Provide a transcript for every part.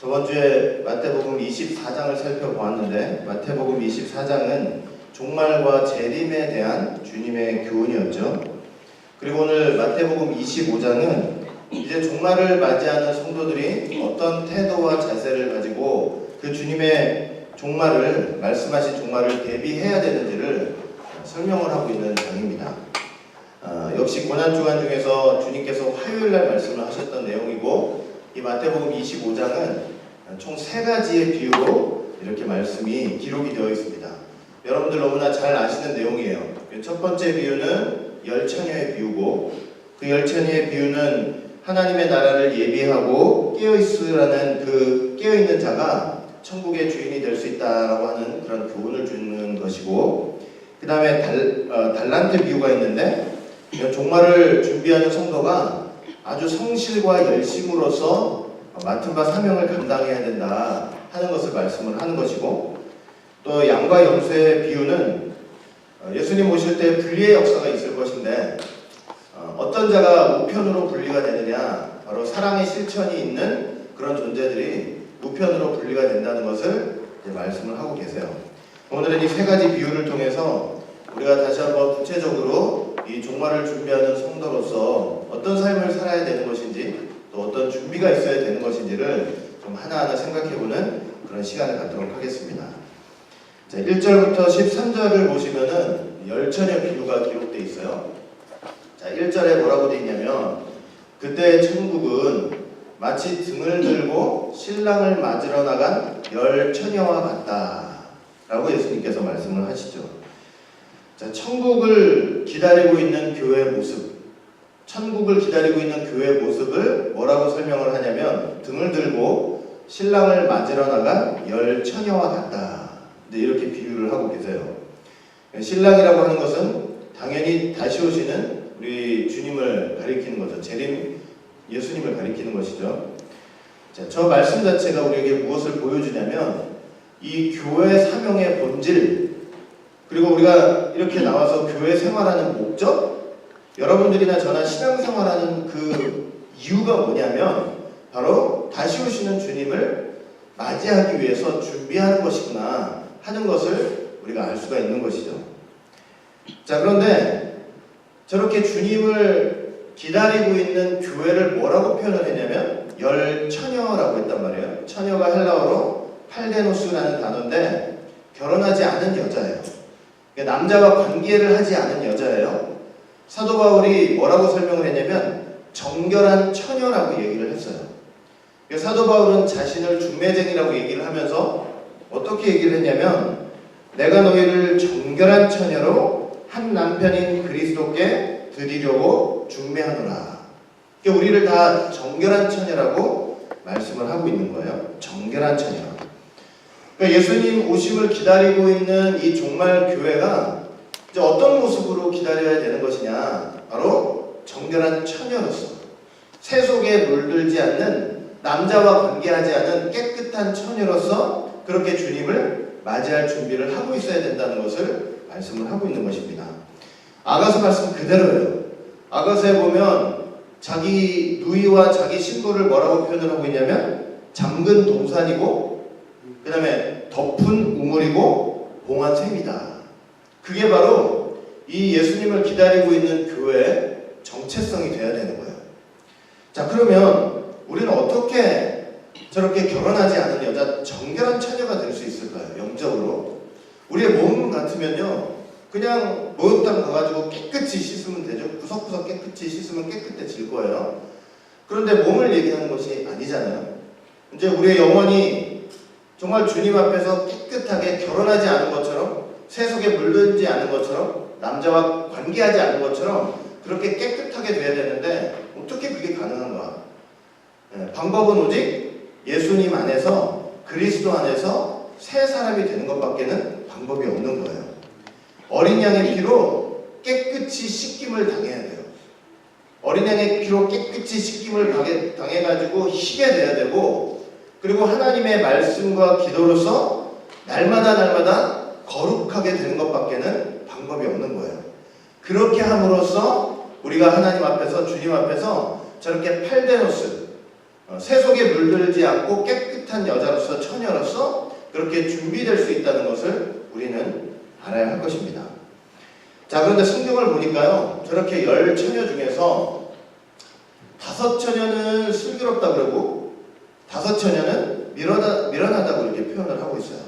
저번 주에 마태복음 24장을 살펴보았는데 마태복음 24장은 종말과 재림에 대한 주님의 교훈이었죠. 그리고 오늘 마태복음 25장은 이제 종말을 맞이하는 성도들이 어떤 태도와 자세를 가지고 그 주님의 종말을, 말씀하신 종말을 대비해야 되는지를 설명을 하고 있는 장입니다. 역시 고난주간 중에서 주님께서 화요일날 말씀을 하셨던 내용이고, 이 마태복음 25장은 총 3가지의 비유로 이렇게 말씀이 기록이 되어 있습니다. 여러분들 너무나 잘 아시는 내용이에요. 첫 번째 비유는 열처녀의 비유고, 그 열처녀의 비유는 하나님의 나라를 예비하고 깨어있으라는 그 깨어있는 자가 천국의 주인이 될 수 있다라고 하는 그런 교훈을 주는 것이고, 그 다음에 달란트 비유가 있는데, 종말을 준비하는 성도가 아주 성실과 열심으로써 맡은 바 사명을 감당해야 된다 하는 것을 말씀을 하는 것이고, 또 양과 염소의 비유는 예수님 오실 때 분리의 역사가 있을 것인데, 어떤 자가 우편으로 분리가 되느냐, 바로 사랑의 실천이 있는 그런 존재들이 우편으로 분리가 된다는 것을 이제 말씀을 하고 계세요. 오늘은 이 3가지 비유를 통해서 우리가 다시 한번 구체적으로 이 종말을 준비하는 성도로서 어떤 삶을 살아야 되는 것인지, 또 어떤 준비가 있어야 되는 것인지를 좀 하나하나 생각해보는 그런 시간을 갖도록 하겠습니다. 자, 1절부터 13절을 보시면은 열처녀 비유가 기록되어 있어요. 자, 1절에 뭐라고 되어 있냐면, 그때 천국은 마치 등을 들고 신랑을 맞으러 나간 열처녀와 같다 라고 예수님께서 말씀을 하시죠. 자, 천국을 기다리고 있는 교회의 모습, 천국을 기다리고 있는 교회의 모습을 뭐라고 설명을 하냐면, 등을 들고 신랑을 맞으러 나간 열처녀와 같다, 이렇게 비유를 하고 계세요. 신랑이라고 하는 것은 당연히 다시 오시는 우리 주님을 가리키는 거죠. 재림 예수님을 가리키는 것이죠. 자, 저 말씀 자체가 우리에게 무엇을 보여주냐면, 이 교회 사명의 본질, 그리고 우리가 이렇게 나와서 교회 생활하는 목적, 여러분들이나 저나 신앙생활하는 그 이유가 뭐냐면 바로 다시 오시는 주님을 맞이하기 위해서 준비하는 것이구나 하는 것을 우리가 알 수가 있는 것이죠. 자, 그런데 저렇게 주님을 기다리고 있는 교회를 뭐라고 표현을 했냐면 열처녀라고 했단 말이에요. 처녀가 헬라어로 팔데노스라는 단어인데 결혼하지 않은 여자예요. 남자와 관계를 하지 않은 여자예요. 사도 바울이 뭐라고 설명을 했냐면 정결한 처녀라고 얘기를 했어요. 사도 바울은 자신을 중매쟁이라고 얘기를 하면서 어떻게 얘기를 했냐면, 내가 너희를 정결한 처녀로 한 남편인 그리스도께 드리려고 중매하노라. 우리를 다 정결한 처녀라고 말씀을 하고 있는 거예요. 정결한 처녀. 예수님 오심을 기다리고 있는 이 종말 교회가 이제 어떤 모습으로 기다려야 되는 것이냐, 바로 정결한 처녀로서 세속에 물들지 않는, 남자와 관계하지 않은 깨끗한 처녀로서 그렇게 주님을 맞이할 준비를 하고 있어야 된다는 것을 말씀을 하고 있는 것입니다. 아가서 말씀 그대로예요. 아가서에 보면 자기 누이와 자기 신부를 뭐라고 표현을 하고 있냐면 잠근 동산이고, 그 다음에 덮은 우물이고 봉한 샘이다. 그게 바로 이 예수님을 기다리고 있는 교회의 정체성이 되어야 되는 거예요. 자, 그러면 우리는 어떻게 저렇게 결혼하지 않은 여자, 정결한 처녀가 될 수 있을까요? 영적으로. 우리의 몸 같으면요, 그냥 목욕탕 가가지고 깨끗이 씻으면 되죠. 구석구석 깨끗이 씻으면 깨끗해질 거예요. 그런데 몸을 얘기하는 것이 아니잖아요. 이제 우리의 영혼이 정말 주님 앞에서 깨끗하게 결혼하지 않은 것처럼, 세속에 물들지 않은 것처럼, 남자와 관계하지 않은 것처럼 그렇게 깨끗하게 돼야 되는데 어떻게 그게 가능한가? 방법은 오직 예수님 안에서, 그리스도 안에서 새 사람이 되는 것밖에는 방법이 없는 거예요. 어린 양의 피로 깨끗이 씻김을 당해야 돼요. 어린 양의 피로 깨끗이 씻김을 당해가지고 희게 돼야 되고, 그리고 하나님의 말씀과 기도로서 날마다 거룩하게 되는 것밖에는 방법이 없는 거예요. 그렇게 함으로써 우리가 하나님 앞에서, 주님 앞에서 저렇게 팔데노스, 세속에 물들지 않고 깨끗한 여자로서 처녀로서 그렇게 준비될 수 있다는 것을 우리는 알아야 할 것입니다. 자, 그런데 성경을 보니까요, 저렇게 10처녀 중에서 5처녀는 슬기롭다 그러고 5처녀는 미련하다고 이렇게 표현을 하고 있어요.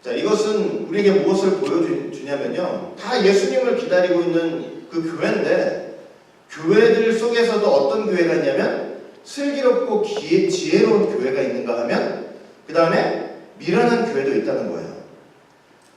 자, 이것은 우리에게 무엇을 보여주냐면요, 다 예수님을 기다리고 있는 그 교회인데, 교회들 속에서도 어떤 교회가 있냐면 슬기롭고 지혜로운 교회가 있는가 하면 그 다음에 미련한 교회도 있다는 거예요.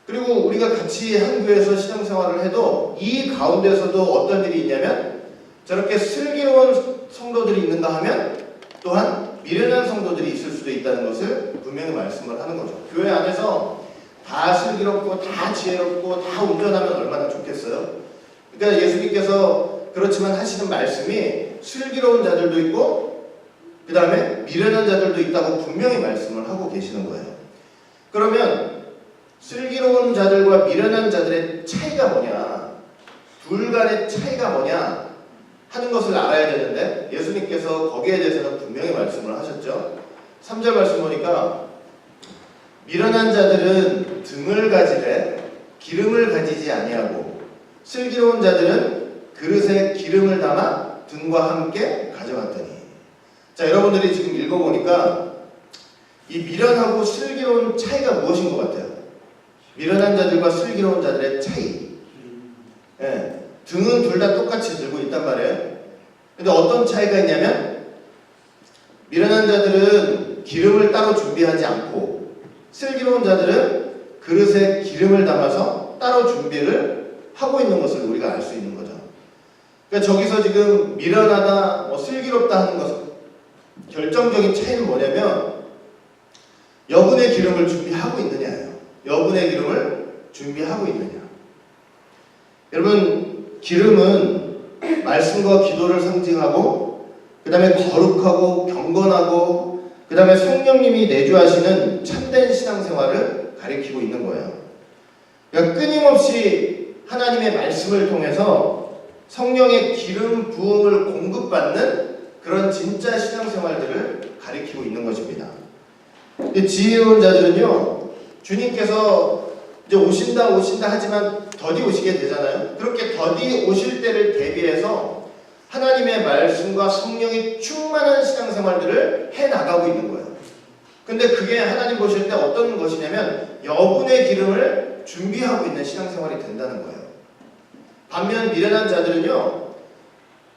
그리고 우리가 같이 한 교회에서 신앙생활을 해도 이 가운데서도 어떤 일이 있냐면 저렇게 슬기로운 성도들이 있는가 하면 또한 미련한 성도들이 있을 수도 있다는 것을 분명히 말씀을 하는 거죠. 교회 안에서 다 슬기롭고 다 지혜롭고 다 운전하면 얼마나 좋겠어요? 그러니까 예수님께서 그렇지만 하시는 말씀이 슬기로운 자들도 있고 그 다음에 미련한 자들도 있다고 분명히 말씀을 하고 계시는 거예요. 그러면 슬기로운 자들과 미련한 자들의 차이가 뭐냐, 둘 간의 차이가 뭐냐 하는 것을 알아야 되는데 예수님께서 거기에 대해서는 분명히 말씀을 하셨죠. 3절 말씀 보니까 미련한 자들은 등을 가지되 기름을 가지지 아니하고 슬기로운 자들은 그릇에 기름을 담아 등과 함께 가져갔더니. 자, 여러분들이 지금 읽어보니까 이 미련하고 슬기로운 차이가 무엇인 것 같아요? 미련한 자들과 슬기로운 자들의 차이. 예, 등은 둘 다 똑같이 들고 있단 말이에요. 근데 어떤 차이가 있냐면 미련한 자들은 기름을 따로 준비하지 않고 슬기로운 자들은 그릇에 기름을 담아서 따로 준비를 하고 있는 것을 우리가 알 수 있는 거죠. 그러니까 저기서 지금 미련하다, 슬기롭다 하는 것은 결정적인 차이는 뭐냐면 여분의 기름을 준비하고 있느냐예요. 여분의 기름을 준비하고 있느냐. 여러분, 기름은 말씀과 기도를 상징하고 그 다음에 거룩하고 경건하고 그 다음에 성령님이 내주하시는 참된 신앙생활을 가리키고 있는 거예요. 그러니까 끊임없이 하나님의 말씀을 통해서 성령의 기름 부음을 공급받는 그런 진짜 신앙생활들을 가리키고 있는 것입니다. 지혜로운 자들은요, 주님께서 이제 오신다 하지만 더디 오시게 되잖아요. 그렇게 더디 오실 때를 대비해서 하나님의 말씀과 성령이 충만한 신앙생활들을 해나가고 있는 거예요. 근데 그게 하나님 보실 때 어떤 것이냐면 여분의 기름을 준비하고 있는 신앙생활이 된다는 거예요. 반면 미련한 자들은요,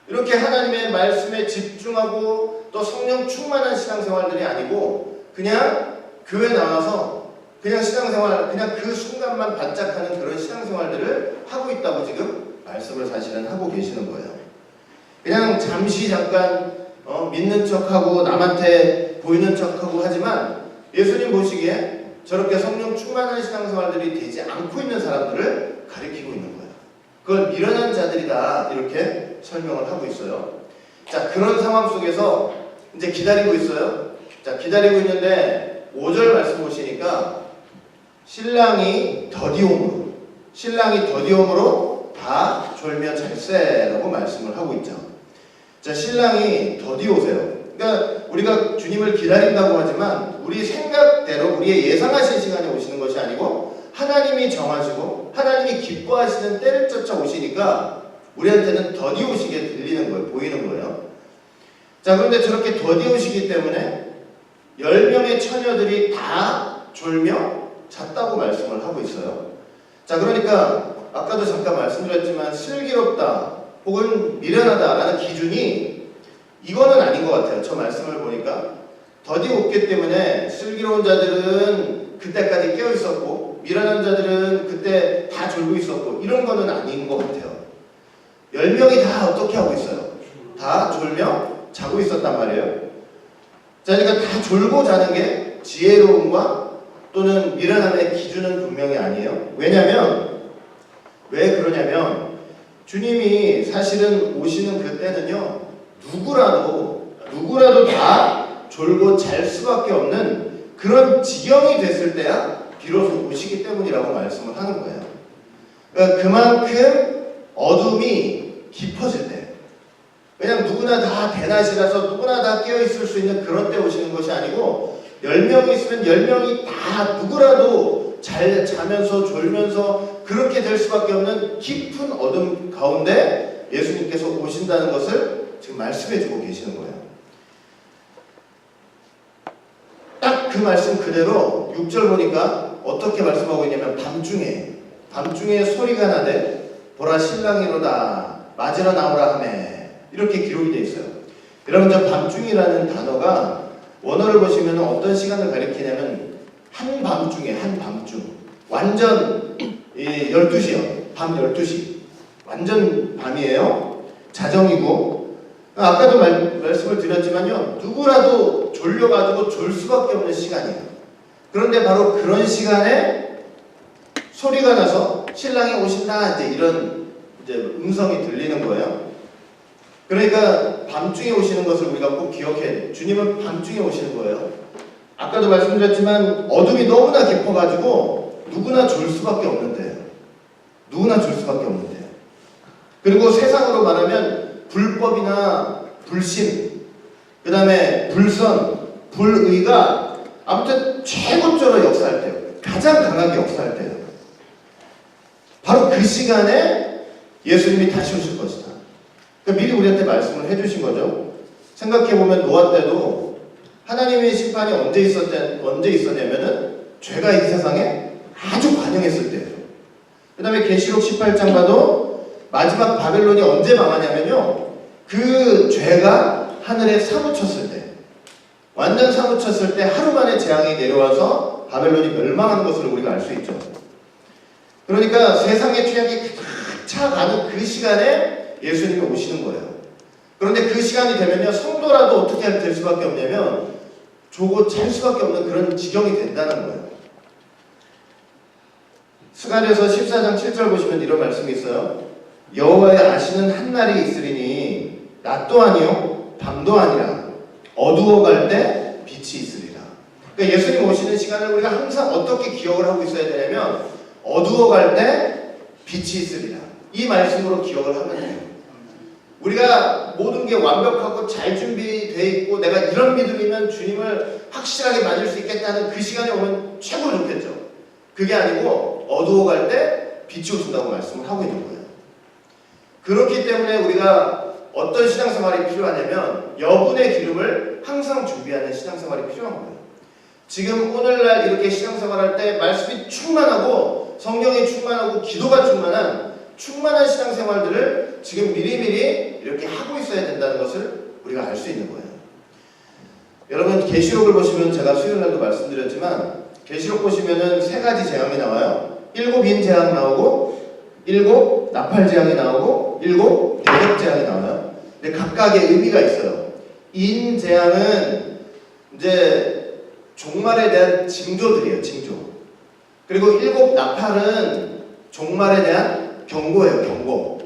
이렇게 하나님의 말씀에 집중하고 또 성령 충만한 신앙생활들이 아니고 그냥 교회 나와서 그냥 신앙생활, 그냥 그 순간만 반짝하는 그런 신앙생활들을 하고 있다고 지금 말씀을 사실은 하고 계시는 거예요. 그냥 잠시 잠깐 믿는 척하고 남한테 보이는 척하고 하지만 예수님 보시기에 저렇게 성령 충만한 신앙생활들이 되지 않고 있는 사람들을 가리키고 있는 거예요. 그걸 미련한 자들이다 이렇게 설명을 하고 있어요. 자, 그런 상황 속에서 이제 기다리고 있어요. 자, 기다리고 있는데 5절 말씀 보시니까 신랑이 더디옴으로 다 졸며 잘세라고 말씀을 하고 있죠. 자, 신랑이 더디 오세요. 그러니까 우리가 주님을 기다린다고 하지만 우리 생각대로 우리의 예상하신 시간에 오시는 것이 아니고 하나님이 정하시고 하나님이 기뻐하시는 때를 쫓아 오시니까 우리한테는 더디 오시게 들리는 거예요. 보이는 거예요. 자, 그런데 저렇게 더디 오시기 때문에 10명의 처녀들이 다 졸며 잤다고 말씀을 하고 있어요. 자, 그러니까 아까도 잠깐 말씀드렸지만 슬기롭다 혹은 미련하다라는 기준이 이거는 아닌 것 같아요. 저 말씀을 보니까 더디 없기 때문에 슬기로운 자들은 그때까지 깨어 있었고 미련한 자들은 그때 다 졸고 있었고 이런 거는 아닌 것 같아요. 10명이 다 어떻게 하고 있어요? 다 졸며 자고 있었단 말이에요. 자, 그러니까 다 졸고 자는 게 지혜로움과 또는 미련함의 기준은 분명히 아니에요. 왜 그러냐면 주님이 사실은 오시는 그때는요, 누구라도 다 졸고 잘 수밖에 없는 그런 지경이 됐을 때야 비로소 오시기 때문이라고 말씀을 하는 거예요. 그러니까 그만큼 어둠이 깊어질 때, 왜냐하면 누구나 누구나 다 대낮이라서 누구나 다 깨어있을 수 있는 그런 때 오시는 것이 아니고 10명이 있으면 10명이 다 누구라도 잘 자면서 졸면서 그렇게 될 수밖에 없는 깊은 어둠 가운데 예수님께서 오신다는 것을 지금 말씀해주고 계시는 거예요. 딱 그 말씀 그대로 6절 보니까 어떻게 말씀하고 있냐면 밤중에 소리가 나되 보라 신랑이로다 맞으러 나오라 하매 이렇게 기록이 되어 있어요. 여러분 저 밤중이라는 단어가 원어를 보시면 어떤 시간을 가리키냐면 한밤중에 완전 12시요. 밤 12시 완전 밤이에요. 자정이고 아까도 말씀을 드렸지만요. 누구라도 졸려가지고 졸 수밖에 없는 시간이에요. 그런데 바로 그런 시간에 소리가 나서 신랑이 오신다 이제 이런 음성이 들리는 거예요. 그러니까 밤중에 오시는 것을 우리가 꼭 기억해야 돼요. 주님은 밤중에 오시는 거예요. 아까도 말씀드렸지만 어둠이 너무나 깊어가지고 누구나 졸 수밖에 없는데요. 그리고 세상으로 말하면 불법이나 불신, 그 다음에 불선, 불의가 아무튼 최고조로 역사할 때요. 가장 강하게 역사할 때요. 바로 그 시간에 예수님이 다시 오실 것이다. 그러니까 미리 우리한테 말씀을 해주신 거죠. 생각해보면 노아 때도 하나님의 심판이 언제 있었냐면은 죄가 이 세상에 아주 관영했을 때예요. 그 다음에 계시록 18장 봐도 마지막 바벨론이 언제 망하냐면요. 그 죄가 하늘에 사무쳤을 때, 완전 사무쳤을 때 하루 만에 재앙이 내려와서 바벨론이 멸망하는 것을 우리가 알 수 있죠. 그러니까 세상의 죄악이 가득 차가는 그 시간에 예수님이 오시는 거예요. 그런데 그 시간이 되면요. 성도라도 어떻게 될 수밖에 없냐면 조고 잘 수밖에 없는 그런 지경이 된다는 거예요. 스가랴서 14장 7절 보시면 이런 말씀이 있어요. 여호와의 아시는 한 날이 있으리니 낮도 아니요 밤도 아니라 어두워갈 때 빛이 있으리라. 그러니까 예수님 오시는 시간을 우리가 항상 어떻게 기억을 하고 있어야 되냐면 어두워갈 때 빛이 있으리라. 이 말씀으로 기억을 하면 돼요. 우리가 모든 게 완벽하고 잘 준비되어 있고 내가 이런 믿음이면 주님을 확실하게 맞을 수 있겠다는 그 시간에 오면 최고로 좋겠죠. 그게 아니고 어두워갈 때 빛이 오신다고 말씀을 하고 있는 거예요. 그렇기 때문에 우리가 어떤 신앙생활이 필요하냐면 여분의 기름을 항상 준비하는 신앙생활이 필요한 거예요. 지금 오늘날 이렇게 신앙생활할 때 말씀이 충만하고 성령이 충만하고 기도가 충만한 신앙생활들을 지금 미리미리 이렇게 하고 있어야 된다는 것을 우리가 알 수 있는 거예요. 여러분 계시록을 보시면 제가 수요일날도 말씀드렸지만 계시록 보시면은 3가지 재앙이 나와요. 7인 재앙 나오고 7 나팔 재앙이 나오고 7 대접 재앙이 나와요. 근데 각각의 의미가 있어요. 인 재앙은 이제 종말에 대한 징조들이에요. 징조. 그리고 7 나팔은 종말에 대한 경고예요. 경고.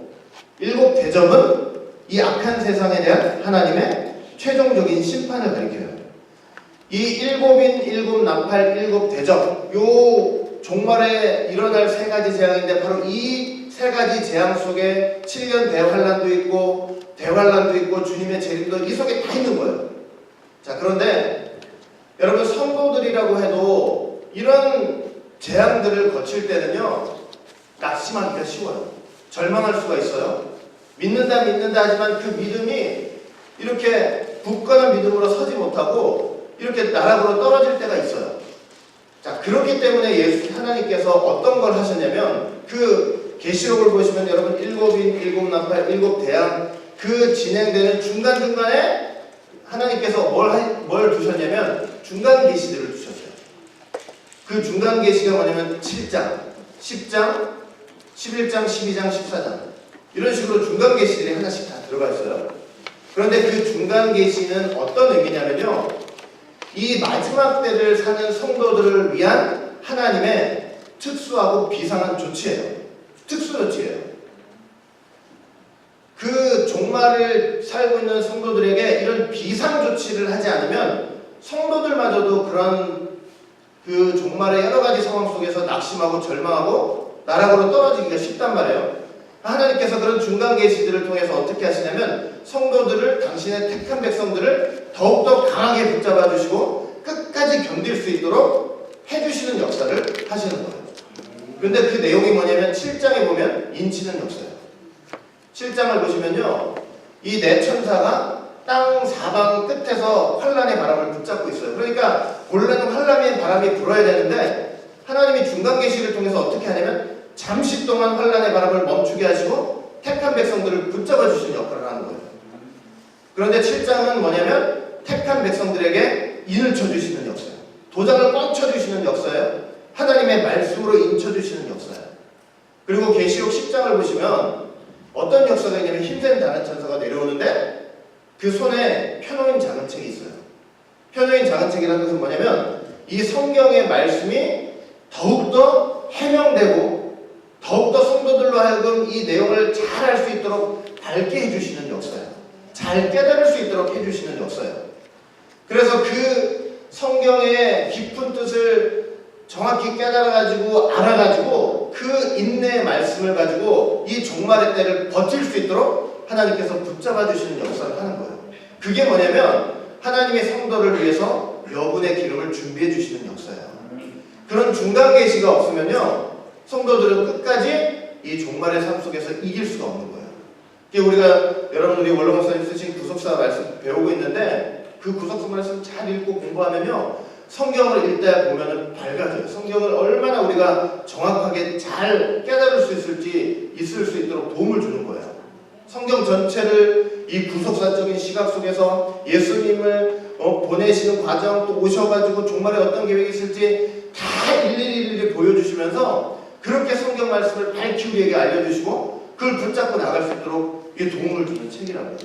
7 대접은 이 악한 세상에 대한 하나님의 최종적인 심판을 가리켜요. 이 7인 7 나팔 7 대접, 요 종말에 일어날 3가지 재앙인데 바로 이 3가지 재앙 속에 7년 대환란도 있고 대환란도 있고 주님의 재림도 이 속에 다 있는 거예요. 자, 그런데 여러분 성도들이라고 해도 이런 재앙들을 거칠 때는요 낙심하기가 쉬워요. 절망할 수가 있어요. 믿는다 하지만 그 믿음이 이렇게 굳건한 믿음으로 서지 못하고 이렇게 나락으로 떨어질 때가 있어요. 자, 그렇기 때문에 하나님께서 어떤 걸 하셨냐면 그 계시록을 보시면 여러분 7인 7 나팔 7 대양 그 진행되는 중간중간에 하나님께서 뭘 두셨냐면 중간 계시들을 두셨어요. 그 중간 계시가 뭐냐면 7장, 10장, 11장, 12장, 14장 이런 식으로 중간 계시들이 하나씩 다 들어가 있어요. 그런데 그 중간 계시는 어떤 의미냐면요. 이 마지막 때를 사는 성도들을 위한 하나님의 특수하고 비상한 조치예요. 특수 조치예요. 그 종말을 살고 있는 성도들에게 이런 비상 조치를 하지 않으면 성도들마저도 그런 그 종말의 여러 가지 상황 속에서 낙심하고 절망하고 나락으로 떨어지기가 쉽단 말이에요. 하나님께서 그런 중간 계시들을 통해서 어떻게 하시냐면 성도들을, 당신의 택한 백성들을 더욱더 강하게 붙잡아 주시고 끝까지 견딜 수 있도록 해주시는 역사를 하시는 거예요. 그런데 그 내용이 뭐냐면 7장에 보면 인치는 역사예요. 7장을 보시면요, 이 네 천사가 땅 사방 끝에서 환란의 바람을 붙잡고 있어요. 그러니까 원래는 환란의 바람이 불어야 되는데 하나님이 중간 계시를 통해서 어떻게 하냐면 잠시 동안 환란의 바람을 멈추게 하시고 택한 백성들을 붙잡아 주시는 역할을 하는 거예요. 그런데 7장은 뭐냐면 택한 백성들에게 인을 쳐주시는 역사예요. 도장을 꽉 쳐주시는 역사예요. 하나님의 말씀으로 인쳐주시는 역사예요. 그리고 계시록 10장을 보시면 어떤 역사가 있냐면 힘센 다른 천사가 내려오는데 그 손에 펴놓은 작은 책이 있어요. 펴놓은 작은 책이라는 것은 뭐냐면 이 성경의 말씀이 더욱더 해명되고 더욱더 성도들로 하여금 이 내용을 잘 알 수 있도록 밝게 해주시는 역사예요. 잘 깨달을 수 있도록 해주시는 역사예요. 그래서 그 성경의 깊은 뜻을 정확히 깨달아가지고 알아가지고 그 인내의 말씀을 가지고 이 종말의 때를 버틸 수 있도록 하나님께서 붙잡아 주시는 역사를 하는 거예요. 그게 뭐냐면 하나님의 성도를 위해서 여분의 기름을 준비해 주시는 역사예요. 그런 중간 계시가 없으면요, 성도들은 끝까지 이 종말의 삶 속에서 이길 수가 없는 거예요. 우리가 여러분들이 원로 목사님 쓰신 구속사 말씀 배우고 있는데 그 구속사 말씀 잘 읽고 공부하면요, 성경을 읽다 보면은 밝아져요. 성경을 얼마나 우리가 정확하게 잘 깨달을 수 있을 수 있도록 도움을 주는 거예요. 성경 전체를 이 구속사적인 시각 속에서 예수님을 보내시는 과정, 또 오셔가지고 종말에 어떤 계획이 있을지 다 일일이 보여주시면서 그렇게 성경 말씀을 밝히 우리에게 알려주시고 그걸 붙잡고 나갈 수 있도록 이게 도움을 주는 책이라고요.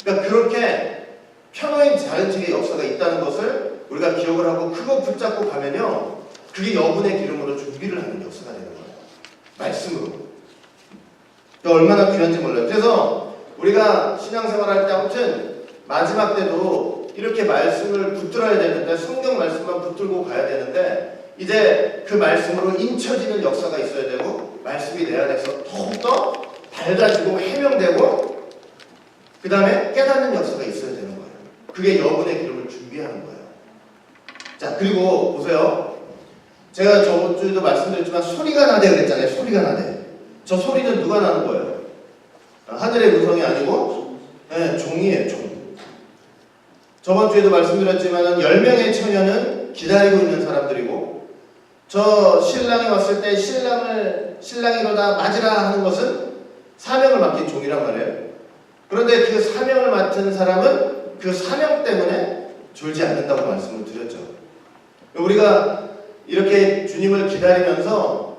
그러니까 그렇게 펴놓인 작은 책의 역사가 있다는 것을 우리가 기억을 하고 그거 붙잡고 가면요, 그게 여분의 기름으로 준비를 하는 역사가 되는 거예요. 말씀으로. 얼마나 귀한지 몰라요. 그래서 우리가 신앙생활할 때 아무튼 마지막 때도 이렇게 말씀을 붙들어야 되는데 성경 말씀만 붙들고 가야 되는데 이제 그 말씀으로 인쳐지는 역사가 있어야 되고 말씀이 내 안에서 더욱더 밝아지고 해명되고 그 다음에 깨닫는 역사가 있어야 되는 거예요. 그게 여분의 기름을 준비하는 거예요. 자, 그리고 보세요. 제가 저번 주에도 말씀드렸지만 소리가 나대 그랬잖아요. 소리가 나대. 저 소리는 누가 나는 거예요? 하늘의 음성이 아니고 종이에요. 종. 저번 주에도 말씀드렸지만 10명의 처녀는 기다리고 있는 사람들이고 저 신랑이 왔을 때 신랑이로다 맞으라 하는 것은 사명을 맡긴 종이란 말이에요. 그런데 그 사명을 맡은 사람은 그 사명 때문에 졸지 않는다고 말씀을 드렸죠. 우리가 이렇게 주님을 기다리면서